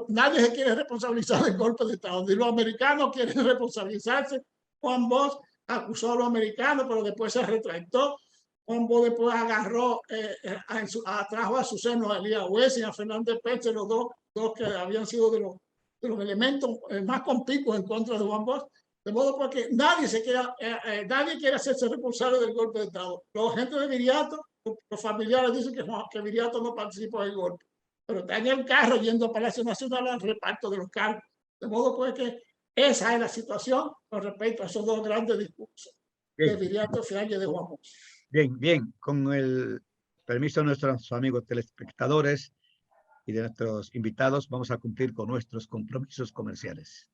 Nadie se quiere responsabilizar del golpe de Estado, ni los americanos quieren responsabilizarse. Juan Bosch acusó a los americanos, pero después se retractó. Juan Bosch después agarró, atrajo a su seno a Elías Hues y a Fernández Peche, los dos que habían sido de los elementos más conspicuos en contra de Juan Bosch. De modo porque nadie quiere hacerse responsable del golpe de Estado. Los agentes de Viriato, los familiares dicen que Viriato no participó del golpe, pero está en el carro yendo a Palacio Nacional al reparto de los cargos. De modo pues que esa es la situación con respecto a esos dos grandes discursos de Viriato Fiallo y de Juan Bosch. Bien, bien, con el permiso de nuestros amigos telespectadores y de nuestros invitados, vamos a cumplir con nuestros compromisos comerciales.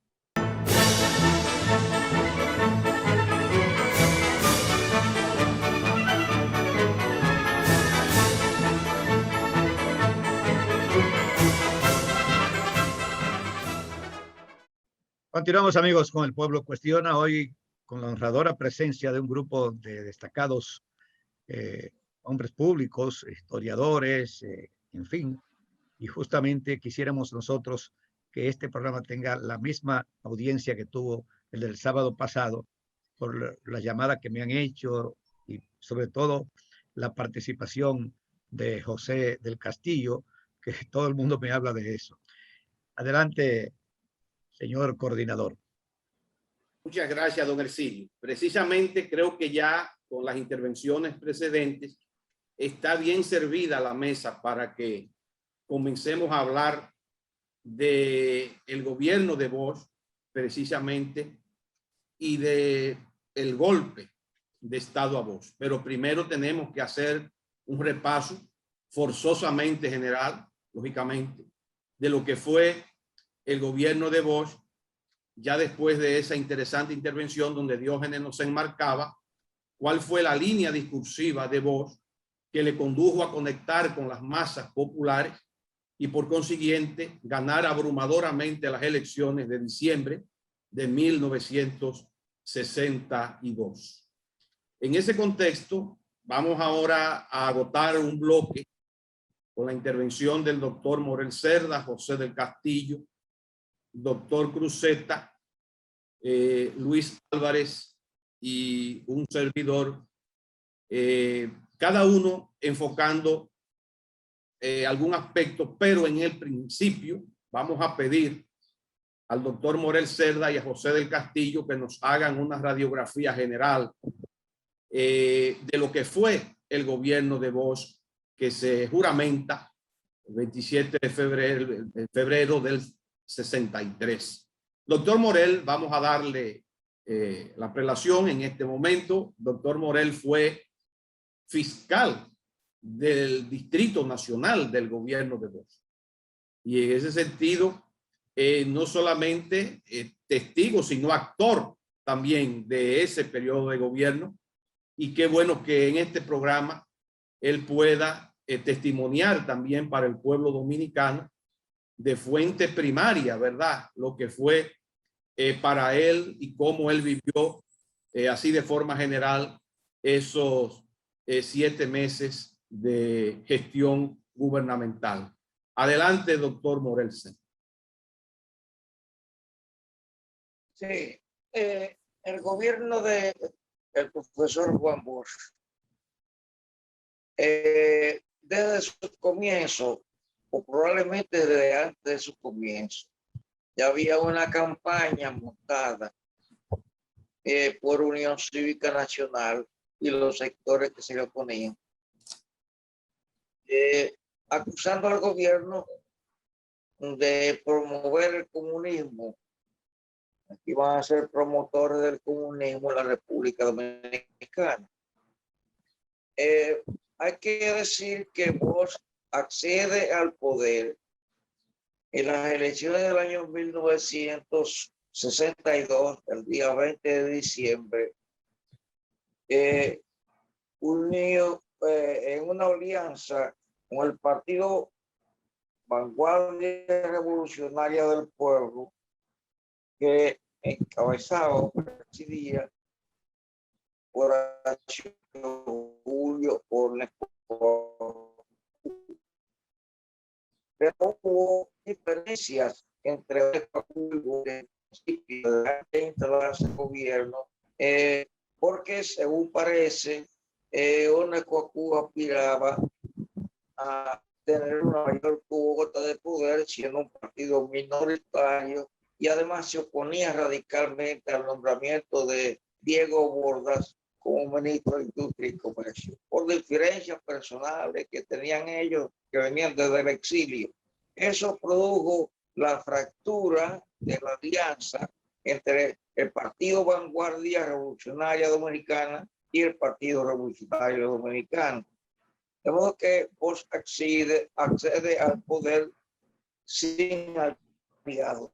Continuamos, amigos, con El Pueblo Cuestiona, hoy con la honradora presencia de un grupo de destacados hombres públicos, historiadores, en fin, y justamente quisiéramos nosotros que este programa tenga la misma audiencia que tuvo el del sábado pasado, por la llamada que me han hecho y sobre todo la participación de José del Castillo, que todo el mundo me habla de eso. Adelante, señor coordinador. Muchas gracias, don Ercilio. Precisamente creo que ya con las intervenciones precedentes está bien servida la mesa para que comencemos a hablar de el gobierno de Bosch, precisamente, y de el golpe de Estado a Bosch. Pero primero tenemos que hacer un repaso forzosamente general, lógicamente, de lo que fue el gobierno de Bosch, ya después de esa interesante intervención donde Diógenes nos enmarcaba cuál fue la línea discursiva de Bosch que le condujo a conectar con las masas populares y por consiguiente ganar abrumadoramente las elecciones de diciembre de 1962. En ese contexto, vamos ahora a agotar un bloque con la intervención del doctor Morel Cerda, José del Castillo, doctor Cruzeta, Luis Álvarez y un servidor, cada uno enfocando algún aspecto, pero en el principio vamos a pedir al doctor Morel Cerda y a José del Castillo que nos hagan una radiografía general de lo que fue el gobierno de Bosch, que se juramenta el 27 de febrero del 63. Doctor Morel, vamos a darle la prelación en este momento. Doctor Morel fue fiscal del Distrito Nacional del gobierno de Bosch. Y en ese sentido, no solamente testigo, sino actor también de ese periodo de gobierno. Y qué bueno que en este programa él pueda testimoniar también para el pueblo dominicano de fuente primaria, ¿verdad? Lo que fue para él y cómo él vivió así de forma general esos 7 meses de gestión gubernamental. Adelante, doctor Morel Cerda. Sí, el gobierno del profesor Juan Bosch, desde su comienzo, o probablemente desde antes de su comienzo, ya había una campaña montada por Unión Cívica Nacional y los sectores que se le oponían, acusando al gobierno de promover el comunismo. Aquí van a ser promotores del comunismo en la República Dominicana. Hay que decir que Bosch accede al poder en las elecciones del año 1962, el día 20 de diciembre, unido en una alianza con el Partido Vanguardia Revolucionaria del Pueblo, que encabezaba, presidía por Julio Orneco. Pero hubo diferencias entre el principio de instalarse el gobierno, porque según parece, Orneco aspiraba a tener una mayor cuota de poder, siendo un partido minoritario, y además se oponía radicalmente al nombramiento de Diego Bordas como ministro de Industria y Comercio, por diferencias personales que tenían ellos, que venían desde el exilio. Eso produjo la fractura de la alianza entre el Partido Vanguardia Revolucionaria Dominicana y el Partido Revolucionario Dominicano. De modo que Bosch accede al poder sin aliados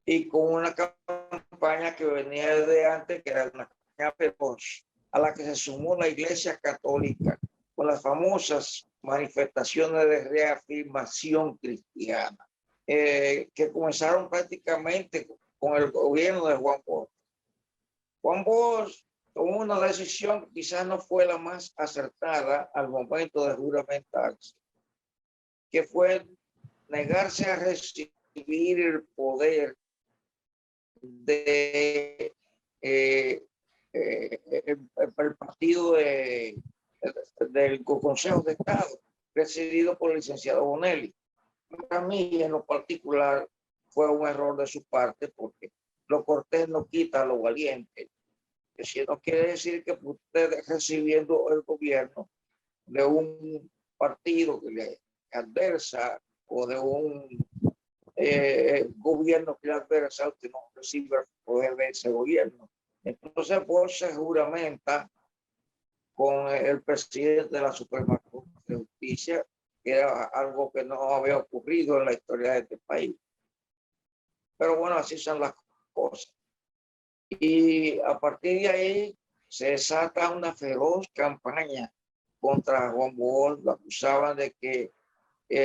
y con una campaña que venía de antes, que era una campaña de Bosch, a la que se sumó la Iglesia Católica con las famosas manifestaciones de reafirmación cristiana, que comenzaron prácticamente con el gobierno de Juan Bosch. Juan Bosch tomó una decisión que quizás no fue la más acertada al momento de juramentarse, que fue negarse a recibir el poder de el partido del Consejo de Estado, presidido por el licenciado Bonelli. Para mí, en lo particular, fue un error de su parte, porque lo cortés no quita lo valiente. Que si no quiere decir que usted recibiendo el gobierno de un partido que le adversa o de un gobierno que le adversa, usted no recibe el poder de ese gobierno. Entonces, Bosch se juramenta con el presidente de la Suprema Corte de Justicia, que era algo que no había ocurrido en la historia de este país. Pero bueno, así son las cosas. Y a partir de ahí se desata una feroz campaña contra Juan Bosch. Lo acusaban de que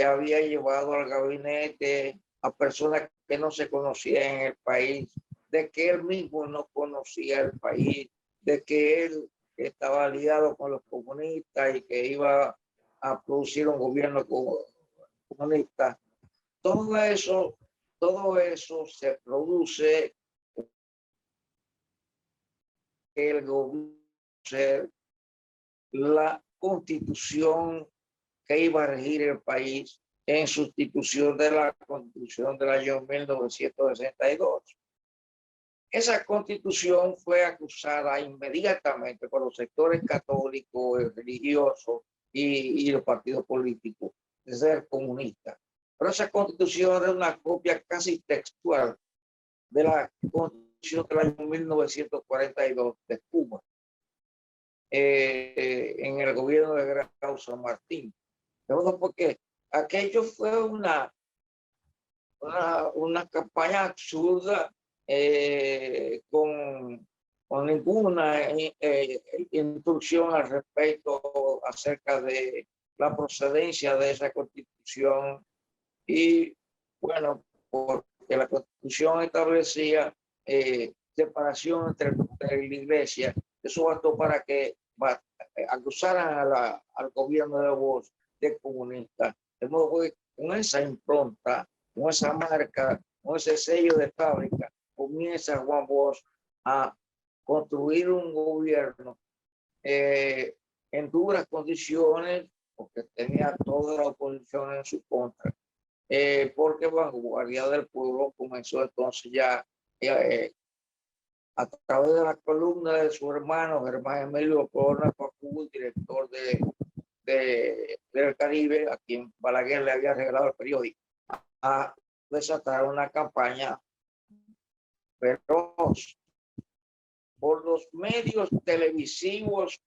había llevado al gabinete a personas que no se conocían en el país, de que él mismo no conocía el país, de que él estaba aliado con los comunistas y que iba a producir un gobierno comunista. Todo eso se produce el gobierno, la constitución que iba a regir el país en sustitución de la constitución del año 1962. Esa constitución fue acusada inmediatamente por los sectores católicos, religiosos y los partidos políticos de ser comunista. Pero esa constitución era una copia casi textual de la constitución del año 1942 de Cuba, en el gobierno de Grau San Martín. De modo porque aquello fue una campaña absurda, con ninguna instrucción al respecto acerca de la procedencia de esa constitución. Y bueno, porque la constitución establecía separación entre la iglesia, eso bastó para que acusaran al gobierno de Bosch de comunista. De modo que con esa impronta, con esa marca, con ese sello de fábrica, comienza Juan Bosch a construir un gobierno en duras condiciones, porque tenía toda la oposición en su contra, porque Vanguardia del Pueblo comenzó entonces ya a través de la columna de su hermano Germán Emilio Corona Facú, director del Caribe, a quien Balaguer le había regalado el periódico, a desatar una campaña feroz. Por los medios televisivos,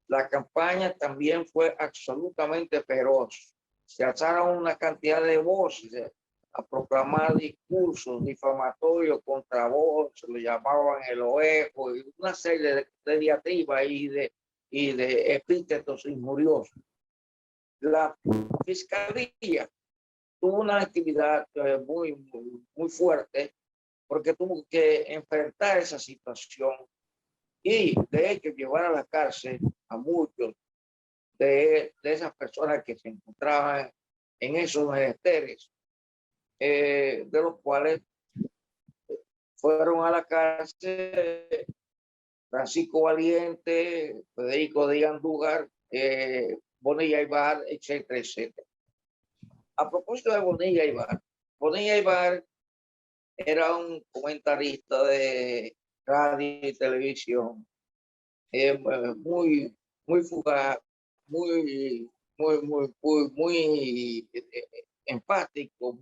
la campaña también fue absolutamente feroz. Se alzaron una cantidad de voces a proclamar discursos difamatorios contra Bosch, lo llamaban el oejo, y una serie de diatribas y de epítetos injuriosos. La fiscalía tuvo una actividad muy fuerte, porque tuvo que enfrentar esa situación y, de hecho, llevar a la cárcel a muchos de esas personas que se encontraban en esos menesteres, de los cuales fueron a la cárcel Francisco Valiente, Federico de Andújar, Bonilla Ibar, etcétera, etcétera. A propósito de Bonilla Ibar era un comentarista de radio y televisión, muy fugaz, muy empático,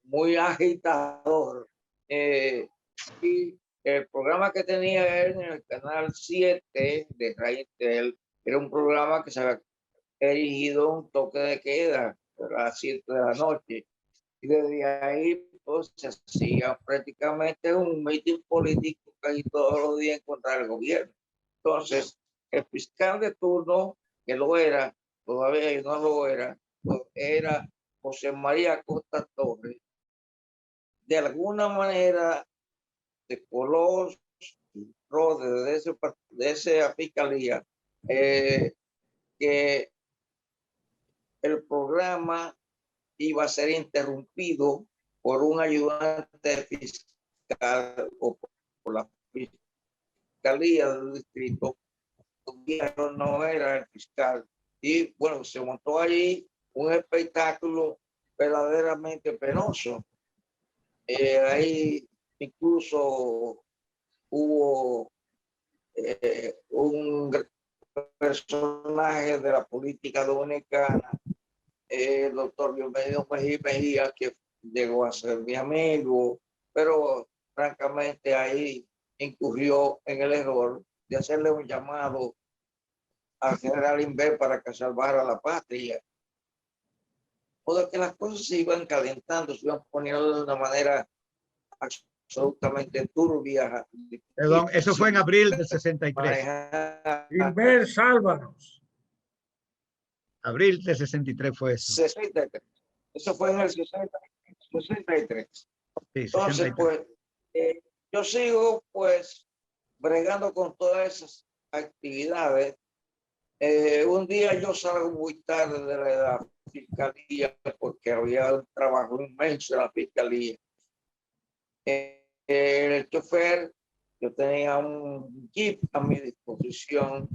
muy agitador, y El programa que tenía él en el canal 7 de Raitel era un programa que se había erigido un toque de queda a las 7 de la noche. Y desde ahí pues, se hacía prácticamente un mitin político casi todos los días en contra del gobierno. Entonces, el fiscal de turno, que lo era, todavía no lo era, pues, era José María Costa Torres. De alguna manera, de color de esa fiscalía, que el programa iba a ser interrumpido por un ayudante fiscal o por la fiscalía del distrito. No era el fiscal. Y bueno, se montó allí un espectáculo verdaderamente penoso. Ahí incluso hubo un personaje de la política dominicana, el doctor Bienvenido Mejía, que llegó a ser mi amigo, pero francamente ahí incurrió en el error de hacerle un llamado al general Inver para que salvara la patria. O de que las cosas se iban calentando, se iban poniendo de una manera absolutamente turbia. Perdón, eso fue en abril del 63. Inver, sálvanos. Abril del 63 fue eso. 63. Eso fue en el 63. Sí, Entonces, 63. pues, yo sigo, pues, bregando con todas esas actividades. Un día yo salgo muy tarde de la fiscalía porque había un trabajo inmenso en la fiscalía. El chofer, yo tenía un jeep a mi disposición,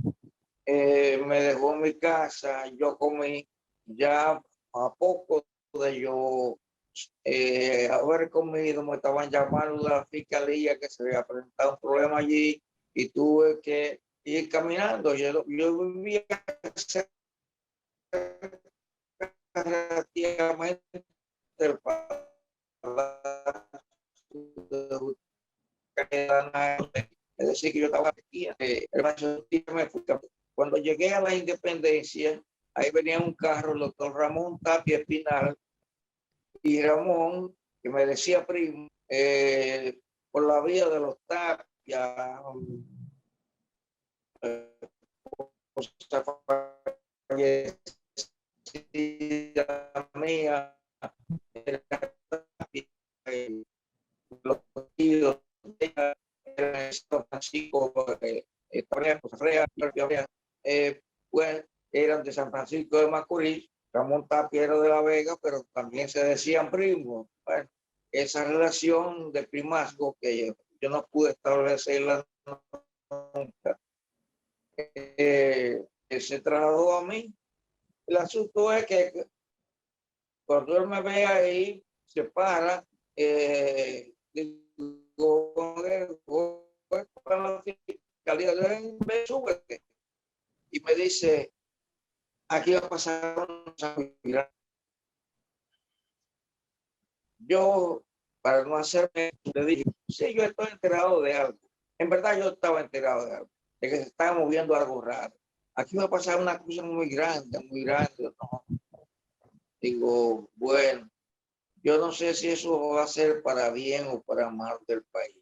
me dejó en mi casa, yo comí, ya a poco de yo haber comido, me estaban llamando de la fiscalía que se había presentado un problema allí y tuve que ir caminando. Yo vivía relativamente del es decir, que yo estaba aquí, cuando llegué a la Independencia, ahí venía un carro, el doctor Ramón Tapia Espinal, y Ramón, que me decía primo, por la vía de los Tapia, mía, los tíos de San Francisco, pues eran de San Francisco de Macorís. Ramón Tapia era de La Vega, pero también se decían primos. Bueno, esa relación de primazgo que yo no pude establecerla nunca, se trasladó a mí. El asunto es que cuando él me ve ahí, se para, digo, para la fiscalía, súbete. Y me dice, aquí va a pasar una. Yo, para no hacerme, le dije, sí, yo estoy enterado de algo. En verdad yo estaba enterado de algo, de que se estaba moviendo algo raro. Aquí va a pasar una cosa muy grande, ¿no? Digo, bueno, yo no sé si eso va a ser para bien o para mal del país.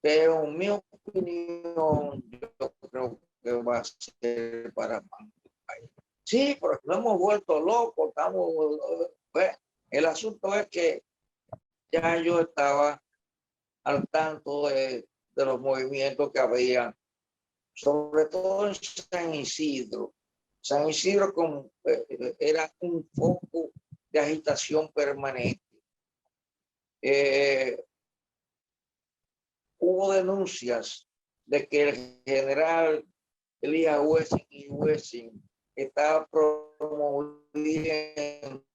Pero en mi opinión, yo creo que va a ser para mal del país. Sí, porque nos hemos vuelto locos, estamos... Bueno, el asunto es que ya yo estaba al tanto de los movimientos que había, sobre todo en San Isidro. San Isidro era un foco de agitación permanente. Hubo denuncias de que el general Elías Wessing estaba promoviendo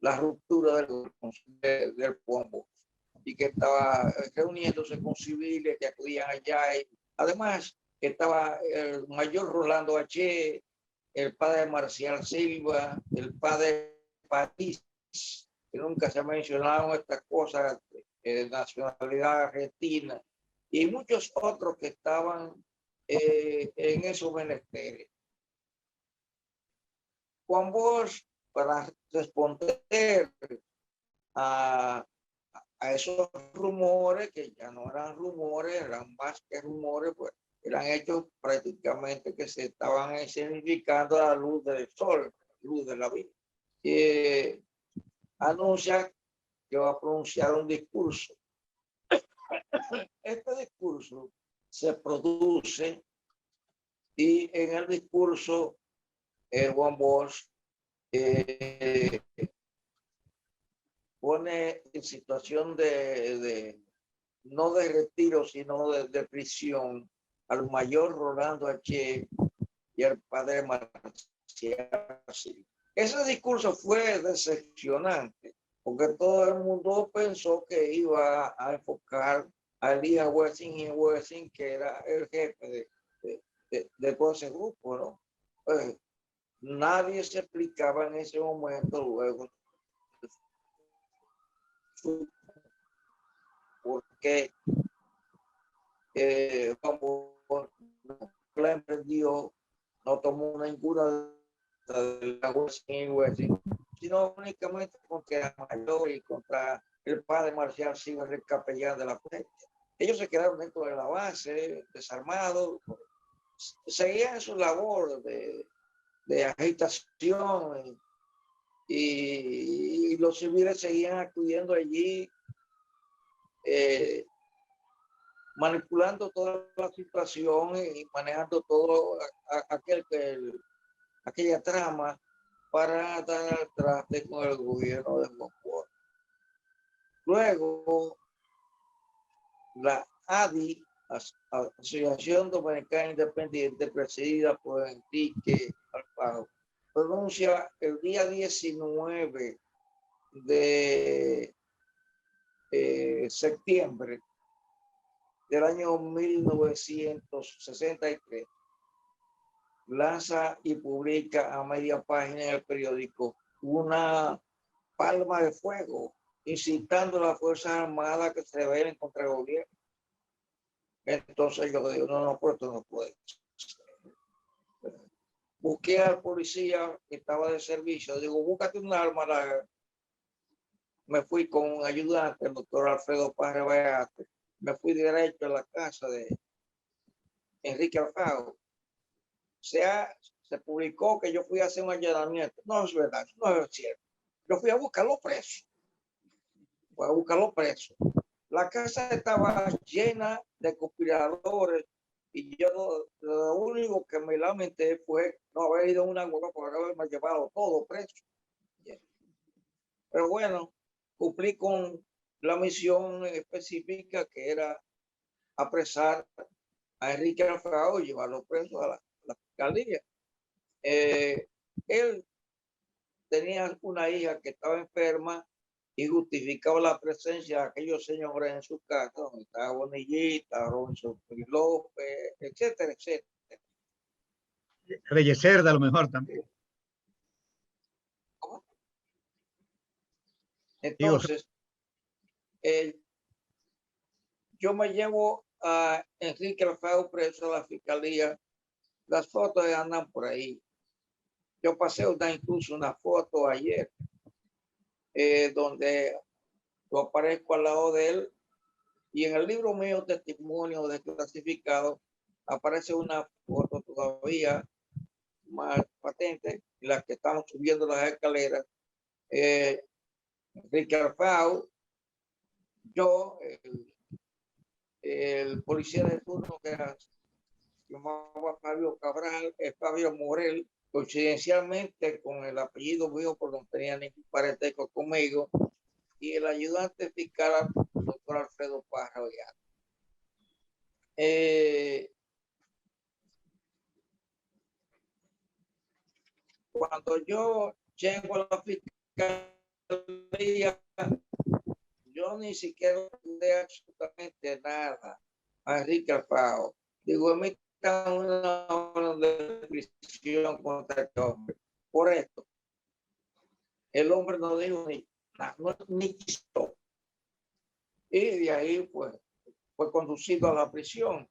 la ruptura del Pombo y que estaba reuniéndose con civiles que acudían allá. Y además, estaba el mayor Rolando H., el padre Marcial Silva, el padre París, que nunca se mencionaron estas cosas, nacionalidad argentina y muchos otros que estaban en esos menesteres. Juan Bosch, para responder a esos rumores, que ya no eran rumores, eran más que rumores, pues eran hechos prácticamente que se estaban significando a la luz del sol, luz de la vida. Anuncia que va a pronunciar un discurso. Este discurso se produce y en el discurso Juan Bosch pone en situación no de retiro, sino de prisión al mayor Rolando H. y al padre Marcial. Ese discurso fue decepcionante, porque todo el mundo pensó que iba a enfocar a Elías Wessing, que era el jefe de todo ese grupo, ¿no? Pues, nadie se explicaba en ese momento luego por qué como la emprendió, no tomó ninguna de la Wessing, sino únicamente porque era mayor y contra el padre Marcial Silva, el capellán de la fuente. Ellos se quedaron dentro de la base, desarmados, seguían su labor de agitación y los civiles seguían acudiendo allí, manipulando toda la situación y manejando todo aquella trama para dar al traste con el gobierno de Juan Bosch. Luego, la ADI, Asociación Dominicana Independiente, presidida por Enrique Alfaro, pronuncia el día 19 de septiembre del año 1963, lanza y publica a media página en el periódico una palma de fuego, incitando a las Fuerzas Armadas que se rebelen contra el gobierno. Entonces yo digo, no, pues esto no puede ser. Busqué al policía que estaba de servicio, digo, búscate un arma. Me fui con un ayudante, el doctor Alfredo Parra Beate. Me fui derecho a la casa de Enrique Alfaro. Se publicó que yo fui a hacer un allanamiento. No es verdad, no es cierto. Yo fui a buscarlo preso. Fui a buscarlo preso. La casa estaba llena de conspiradores y yo lo único que me lamenté fue no haber ido a una huelga por haberme llevado todo preso. Pero bueno, cumplí con la misión específica que era apresar a Enrique Alfaro y llevarlo preso a la fiscalía. Él tenía una hija que estaba enferma y justificaba la presencia de aquellos señores en su casa, donde estaba Bonillita, Robinson López, etcétera, etcétera. Reyes Cerda, a lo mejor también. Entonces, yo me llevo a Enrique Alfaro preso a la fiscalía. Las fotos andan por ahí. Yo pasé incluso una foto ayer donde yo aparezco al lado de él y en el libro mío Testimonio Desclasificado aparece una foto todavía más patente, la que estamos subiendo las escaleras. Enrique Alfaro, yo, el policía de turno que llamaba Fabio Cabral, Fabio Morel, coincidencialmente con el apellido mío, porque no tenía ningún parentesco conmigo, y el ayudante fiscal, el doctor Alfredo Parra. Cuando yo llego a la fiscalía, yo ni siquiera entendí absolutamente nada a Enrique Alfaro. Digo, emitan una orden de prisión contra este hombre. Por esto, el hombre no dijo no, ni quiso. Y de ahí pues fue conducido a la prisión.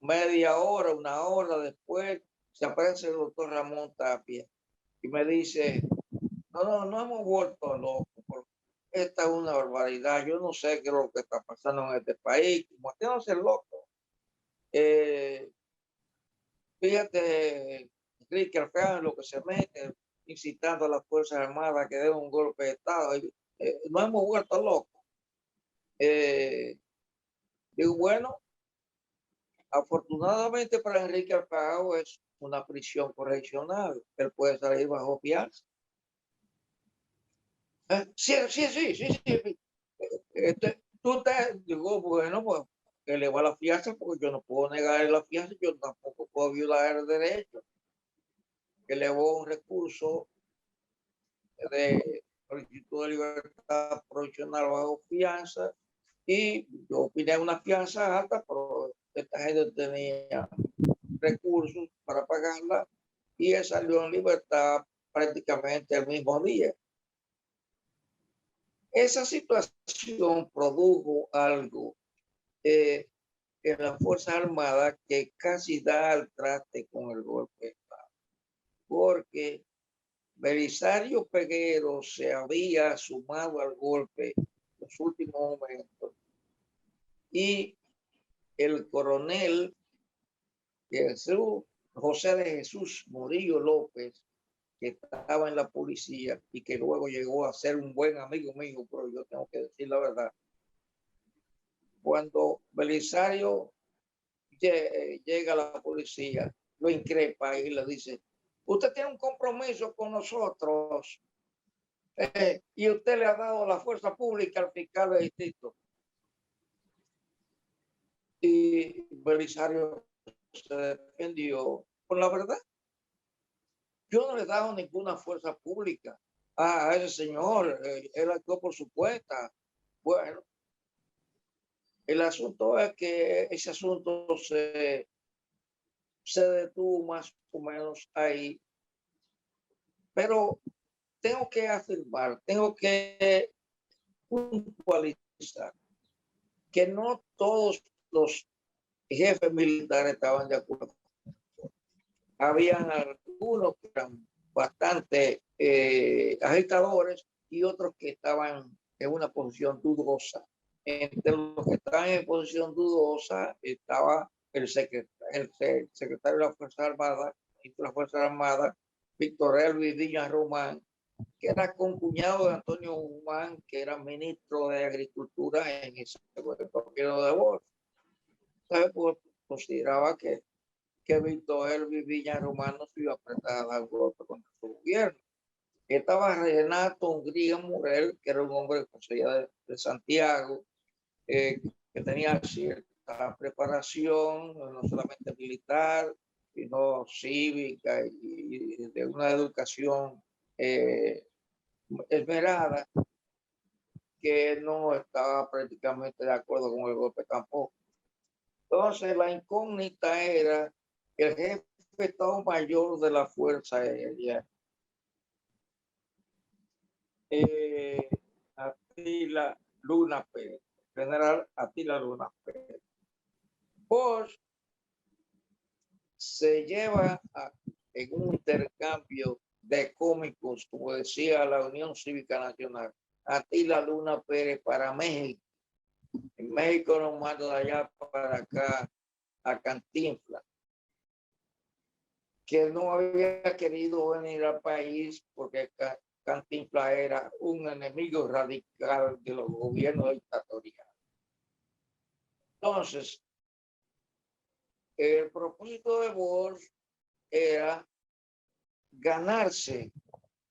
Media hora, una hora después, se aparece el doctor Ramón Tapia y me dice, no hemos vuelto locos. Esta es una barbaridad. Yo no sé qué es lo que está pasando en este país. Como haciéndose loco. Fíjate, Enrique Alfaro, lo que se mete, incitando a las Fuerzas Armadas que den un golpe de Estado. No hemos vuelto locos. Digo, bueno, afortunadamente para Enrique Alfaro es una prisión correccional. Él puede salir bajo fianza. Sí. Tú te digo, bueno, pues que le va la fianza porque yo no puedo negar la fianza, yo tampoco puedo violar el derecho. Que elevó un recurso de solicitud de libertad provisional bajo fianza y yo opiné una fianza alta, pero esta gente tenía recursos para pagarla y él salió en libertad prácticamente el mismo día. Esa situación produjo algo en las Fuerzas Armadas que casi da al traste con el golpe de Estado, porque Belisario Peguero se había sumado al golpe en los últimos momentos y el coronel José de Jesús Murillo López, que estaba en la policía y que luego llegó a ser un buen amigo mío, pero yo tengo que decir la verdad. Cuando Belisario llega a la policía, lo increpa y le dice, usted tiene un compromiso con nosotros y usted le ha dado la fuerza pública al fiscal de distrito. Y Belisario se defendió con la verdad. Yo no le he dado ninguna fuerza pública a ese señor. Él actuó por su cuenta. Bueno, el asunto es que ese asunto se detuvo más o menos ahí. Pero tengo que afirmar, tengo que puntualizar que no todos los jefes militares estaban de acuerdo. Habían algunos que eran bastante agitadores y otros que estaban en una posición dudosa. Entre los que estaban en posición dudosa estaba el secretario de la Fuerza Armada, Víctor Elvis Viña Román, que era concuñado de Antonio Guzmán, que era ministro de Agricultura en ese gobierno de Bosch. Pues consideraba que Víctor Elvis Viña Román no se iba a prestar a dar golpe contra su gobierno. Estaba Renato Hungría Morel, que era un hombre que procedía de Santiago, que tenía cierta preparación, no solamente militar, sino cívica y de una educación esmerada, que no estaba prácticamente de acuerdo con el golpe tampoco. Entonces la incógnita era el jefe de Estado Mayor de la Fuerza Aérea, Atila Luna Pérez, general Atila Luna Pérez. Bosch se lleva en un intercambio de cómicos, como decía la Unión Cívica Nacional, Atila Luna Pérez para México. En México nos mandan de allá para acá a Cantinflas, que no había querido venir al país porque Cantinflas era un enemigo radical de los gobiernos dictatoriales. Entonces, el propósito de Bosch era ganarse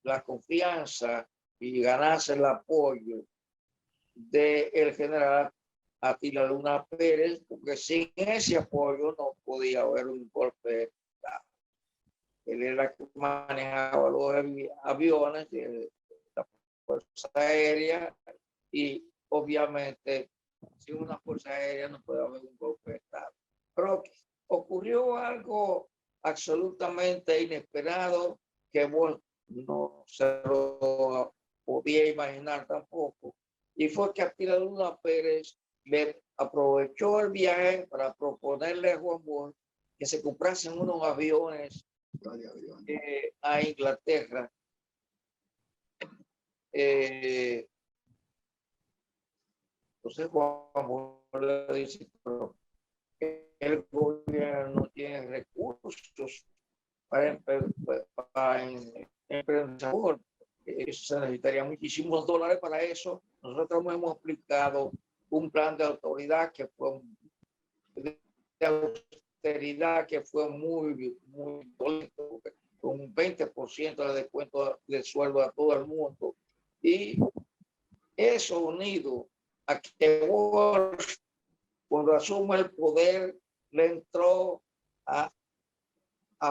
la confianza y ganarse el apoyo del general Atila Luna Pérez, porque sin ese apoyo no podía haber un golpe de Estado. Él era el que manejaba los aviones de la Fuerza Aérea y obviamente sin una Fuerza Aérea no puede haber un golpe de Estado. Pero ocurrió algo absolutamente inesperado que bueno, no se lo podía imaginar tampoco. Y fue que Attila Luna Pérez le aprovechó el viaje para proponerle a Juan Bosch que se comprasen unos aviones a Inglaterra. Entonces Juan Bosch le dice, pero el gobierno no tiene recursos para emprender. Se necesitaría muchísimos dólares para eso. Nosotros hemos aplicado un plan de autoridad que fue de austeridad que fue muy bonito, con un 20% de descuento de sueldo a todo el mundo. Y eso unido a que Bosch, cuando asume el poder, le entró a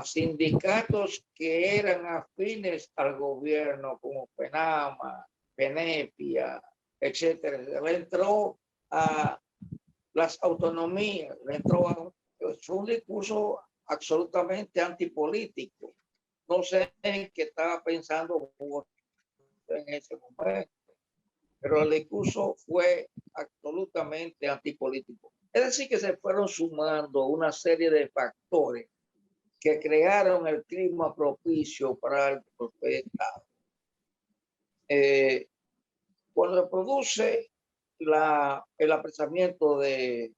sindicatos que eran afines al gobierno, como PENAMA, PENEPIA, etcétera. Le entró a las autonomías, le entró a un discurso absolutamente antipolítico. No sé en qué estaba pensando en ese momento, pero el discurso fue absolutamente antipolítico. Es decir, que se fueron sumando una serie de factores que crearon el clima propicio para el golpe de Estado. Cuando se produce el apresamiento de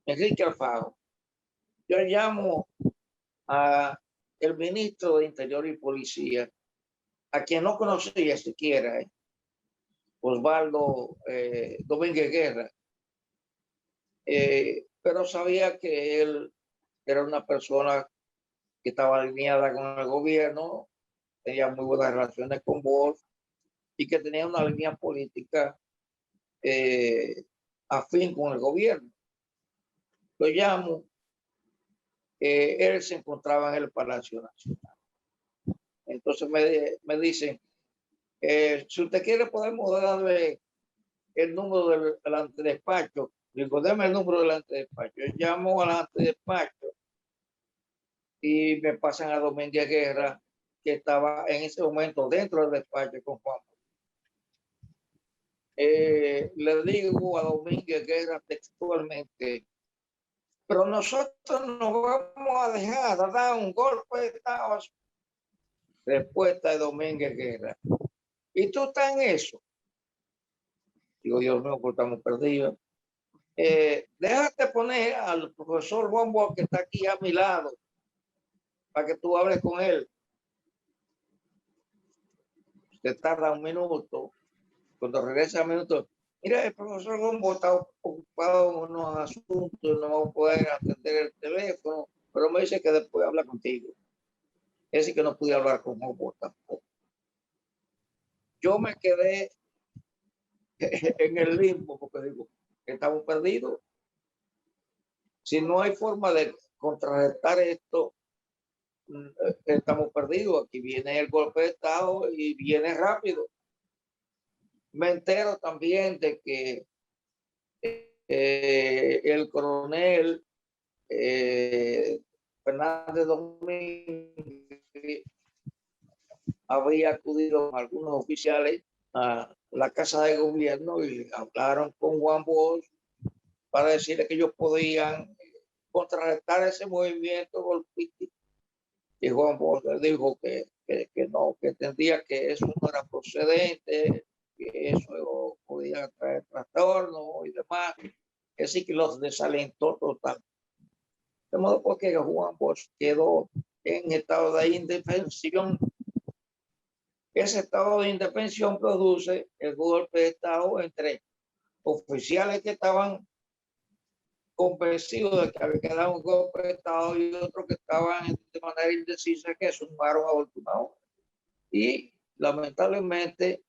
Enrique Alfaro, yo llamo a el ministro de Interior y Policía, a quien no conocía siquiera, Osvaldo Domínguez Guerra, pero sabía que él era una persona que estaba alineada con el gobierno, tenía muy buenas relaciones con Bosch y que tenía una línea política afín con el gobierno. Lo llamo, él se encontraba en el Palacio Nacional. Entonces me dicen, si usted quiere podemos darle el número del antedespacho. Digo, deme el número del antedespacho. Yo llamo al antedespacho y me pasan a Domínguez Guerra, que estaba en ese momento dentro del despacho con Juan. Le digo a Domínguez Guerra textualmente, pero nosotros nos vamos a dejar a dar un golpe de Estado. Respuesta de Domínguez Guerra, ¿y tú estás en eso? Digo, Dios mío, porque estamos perdidos. Déjate poner al profesor Juan Bosch, que está aquí a mi lado, para que tú hables con él. Usted tarda un minuto. Cuando regresa un minuto, mira, el profesor Juan Bosch está ocupado en unos asuntos, no va a poder atender el teléfono, pero me dice que después habla contigo. Es decir, que no pude hablar con Juan Bosch tampoco. Yo me quedé en el limbo porque digo, estamos perdidos. Si no hay forma de contrarrestar esto, estamos perdidos. Aquí viene el golpe de Estado y viene rápido. Me entero también de que el coronel Fernández Domínguez había acudido a algunos oficiales a la casa de gobierno y hablaron con Juan Bosch para decirle que ellos podían contrarrestar ese movimiento golpístico. Y Juan Bosch le dijo que no, que entendía que eso no era procedente, que eso podía traer trastorno y demás. Es decir, que los desalentó total. De modo que Juan Bosch quedó en estado de indefensión. Ese estado de indefensión produce el golpe de Estado entre oficiales que estaban convencidos de que había quedado un golpe de Estado y otros que estaban de manera indecisa, que sumaron a última hora. Y lamentablemente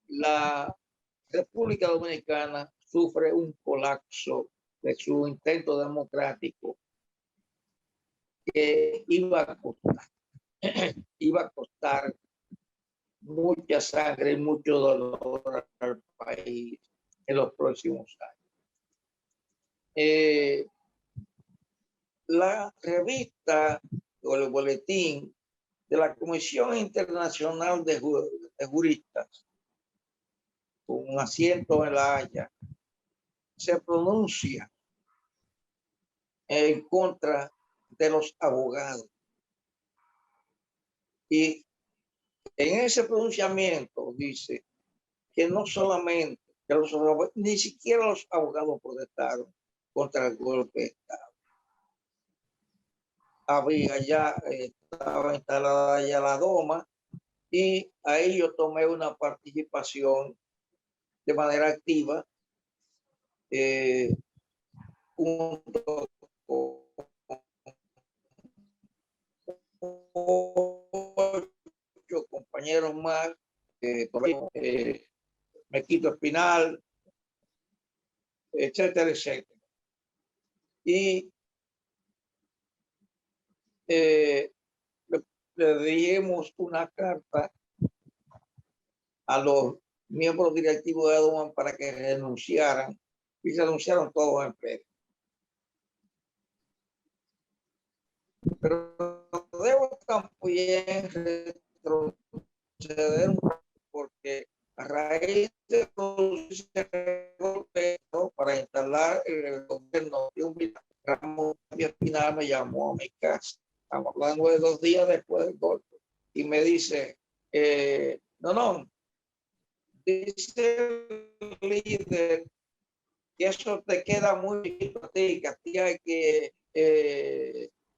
la República Dominicana sufre un colapso de su intento democrático que iba a costar mucha sangre y mucho dolor al país en los próximos años. La revista o el boletín de la Comisión Internacional de Juristas, con un asiento en La Haya, se pronuncia en contra de los abogados. Y en ese pronunciamiento dice que no solamente que los abogados, ni siquiera los abogados protestaron contra el golpe de Estado. Estaba instalada ya la doma y ahí yo tomé una participación de manera activa junto con 8 compañeros más, Mequito Espinal, etcétera, etcétera. Y le dimos una carta a los miembros directivos de ADOMA para que renunciaran, y renunciaron todos en pleno. Pero debo también retroceder porque a raíz de producirse golpe para instalar el gobierno de un Ramón Espinal me llamó a mi casa. Estamos hablando de 2 días después del golpe y me dice, no, dice el líder que eso te queda muy chiquito a ti, que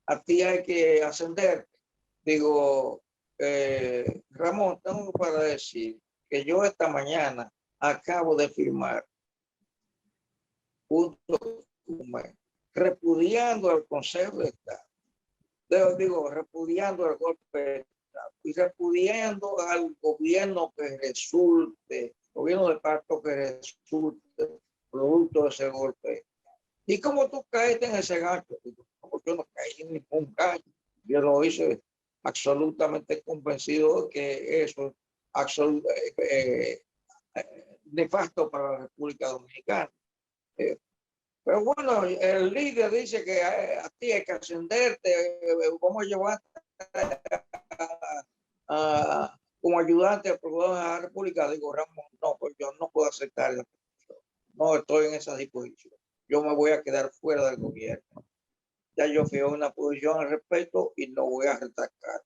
a ti hay que ascenderte. Digo, Ramón, tengo para decir que yo esta mañana acabo de firmar un documento repudiando al Consejo de Estado. Digo, repudiando el golpe de Estado y repudiando al gobierno que resulte, gobierno de pacto que resulte producto de ese golpe. ¿Y cómo tú caíste en ese gancho? Como yo no caí en ningún gancho. Yo lo hice absolutamente convencido de que eso es nefasto para la República Dominicana. Pero bueno, el líder dice que a ti hay que ascenderte, ¿cómo llevaste como ayudante al programa de la República? Digo, Ramón, no, pues yo no puedo aceptar la posición. No estoy en esa disposición. Yo me voy a quedar fuera del gobierno. Ya yo fui a una posición al respecto y no voy a retractar.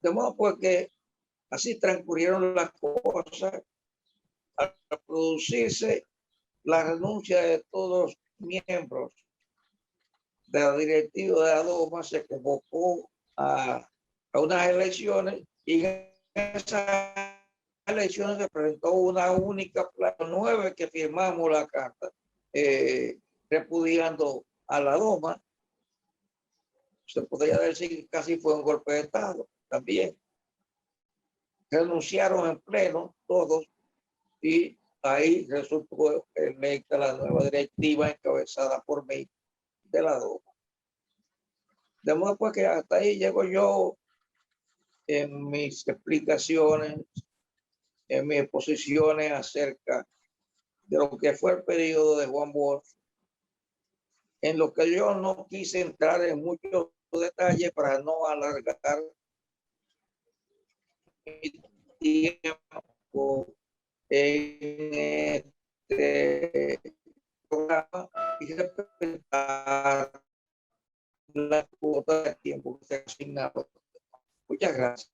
De modo pues que así transcurrieron las cosas. Al producirse la renuncia de todos los miembros de la directiva de ADOMA, se convocó a unas elecciones y en esas elecciones se presentó una única plaza 9 que firmamos la carta repudiando a la ADOMA. Se podría decir que casi fue un golpe de Estado también. Renunciaron en pleno todos y ahí resultó electa la nueva directiva encabezada por mí de la DOMA. De modo pues que hasta ahí llego yo en mis explicaciones, en mis exposiciones acerca de lo que fue el periodo de Juan Bosch, en lo que yo no quise entrar en muchos detalles para no alargar mi tiempo en este programa y respetar la cuota de tiempo que se ha asignado. Muchas gracias.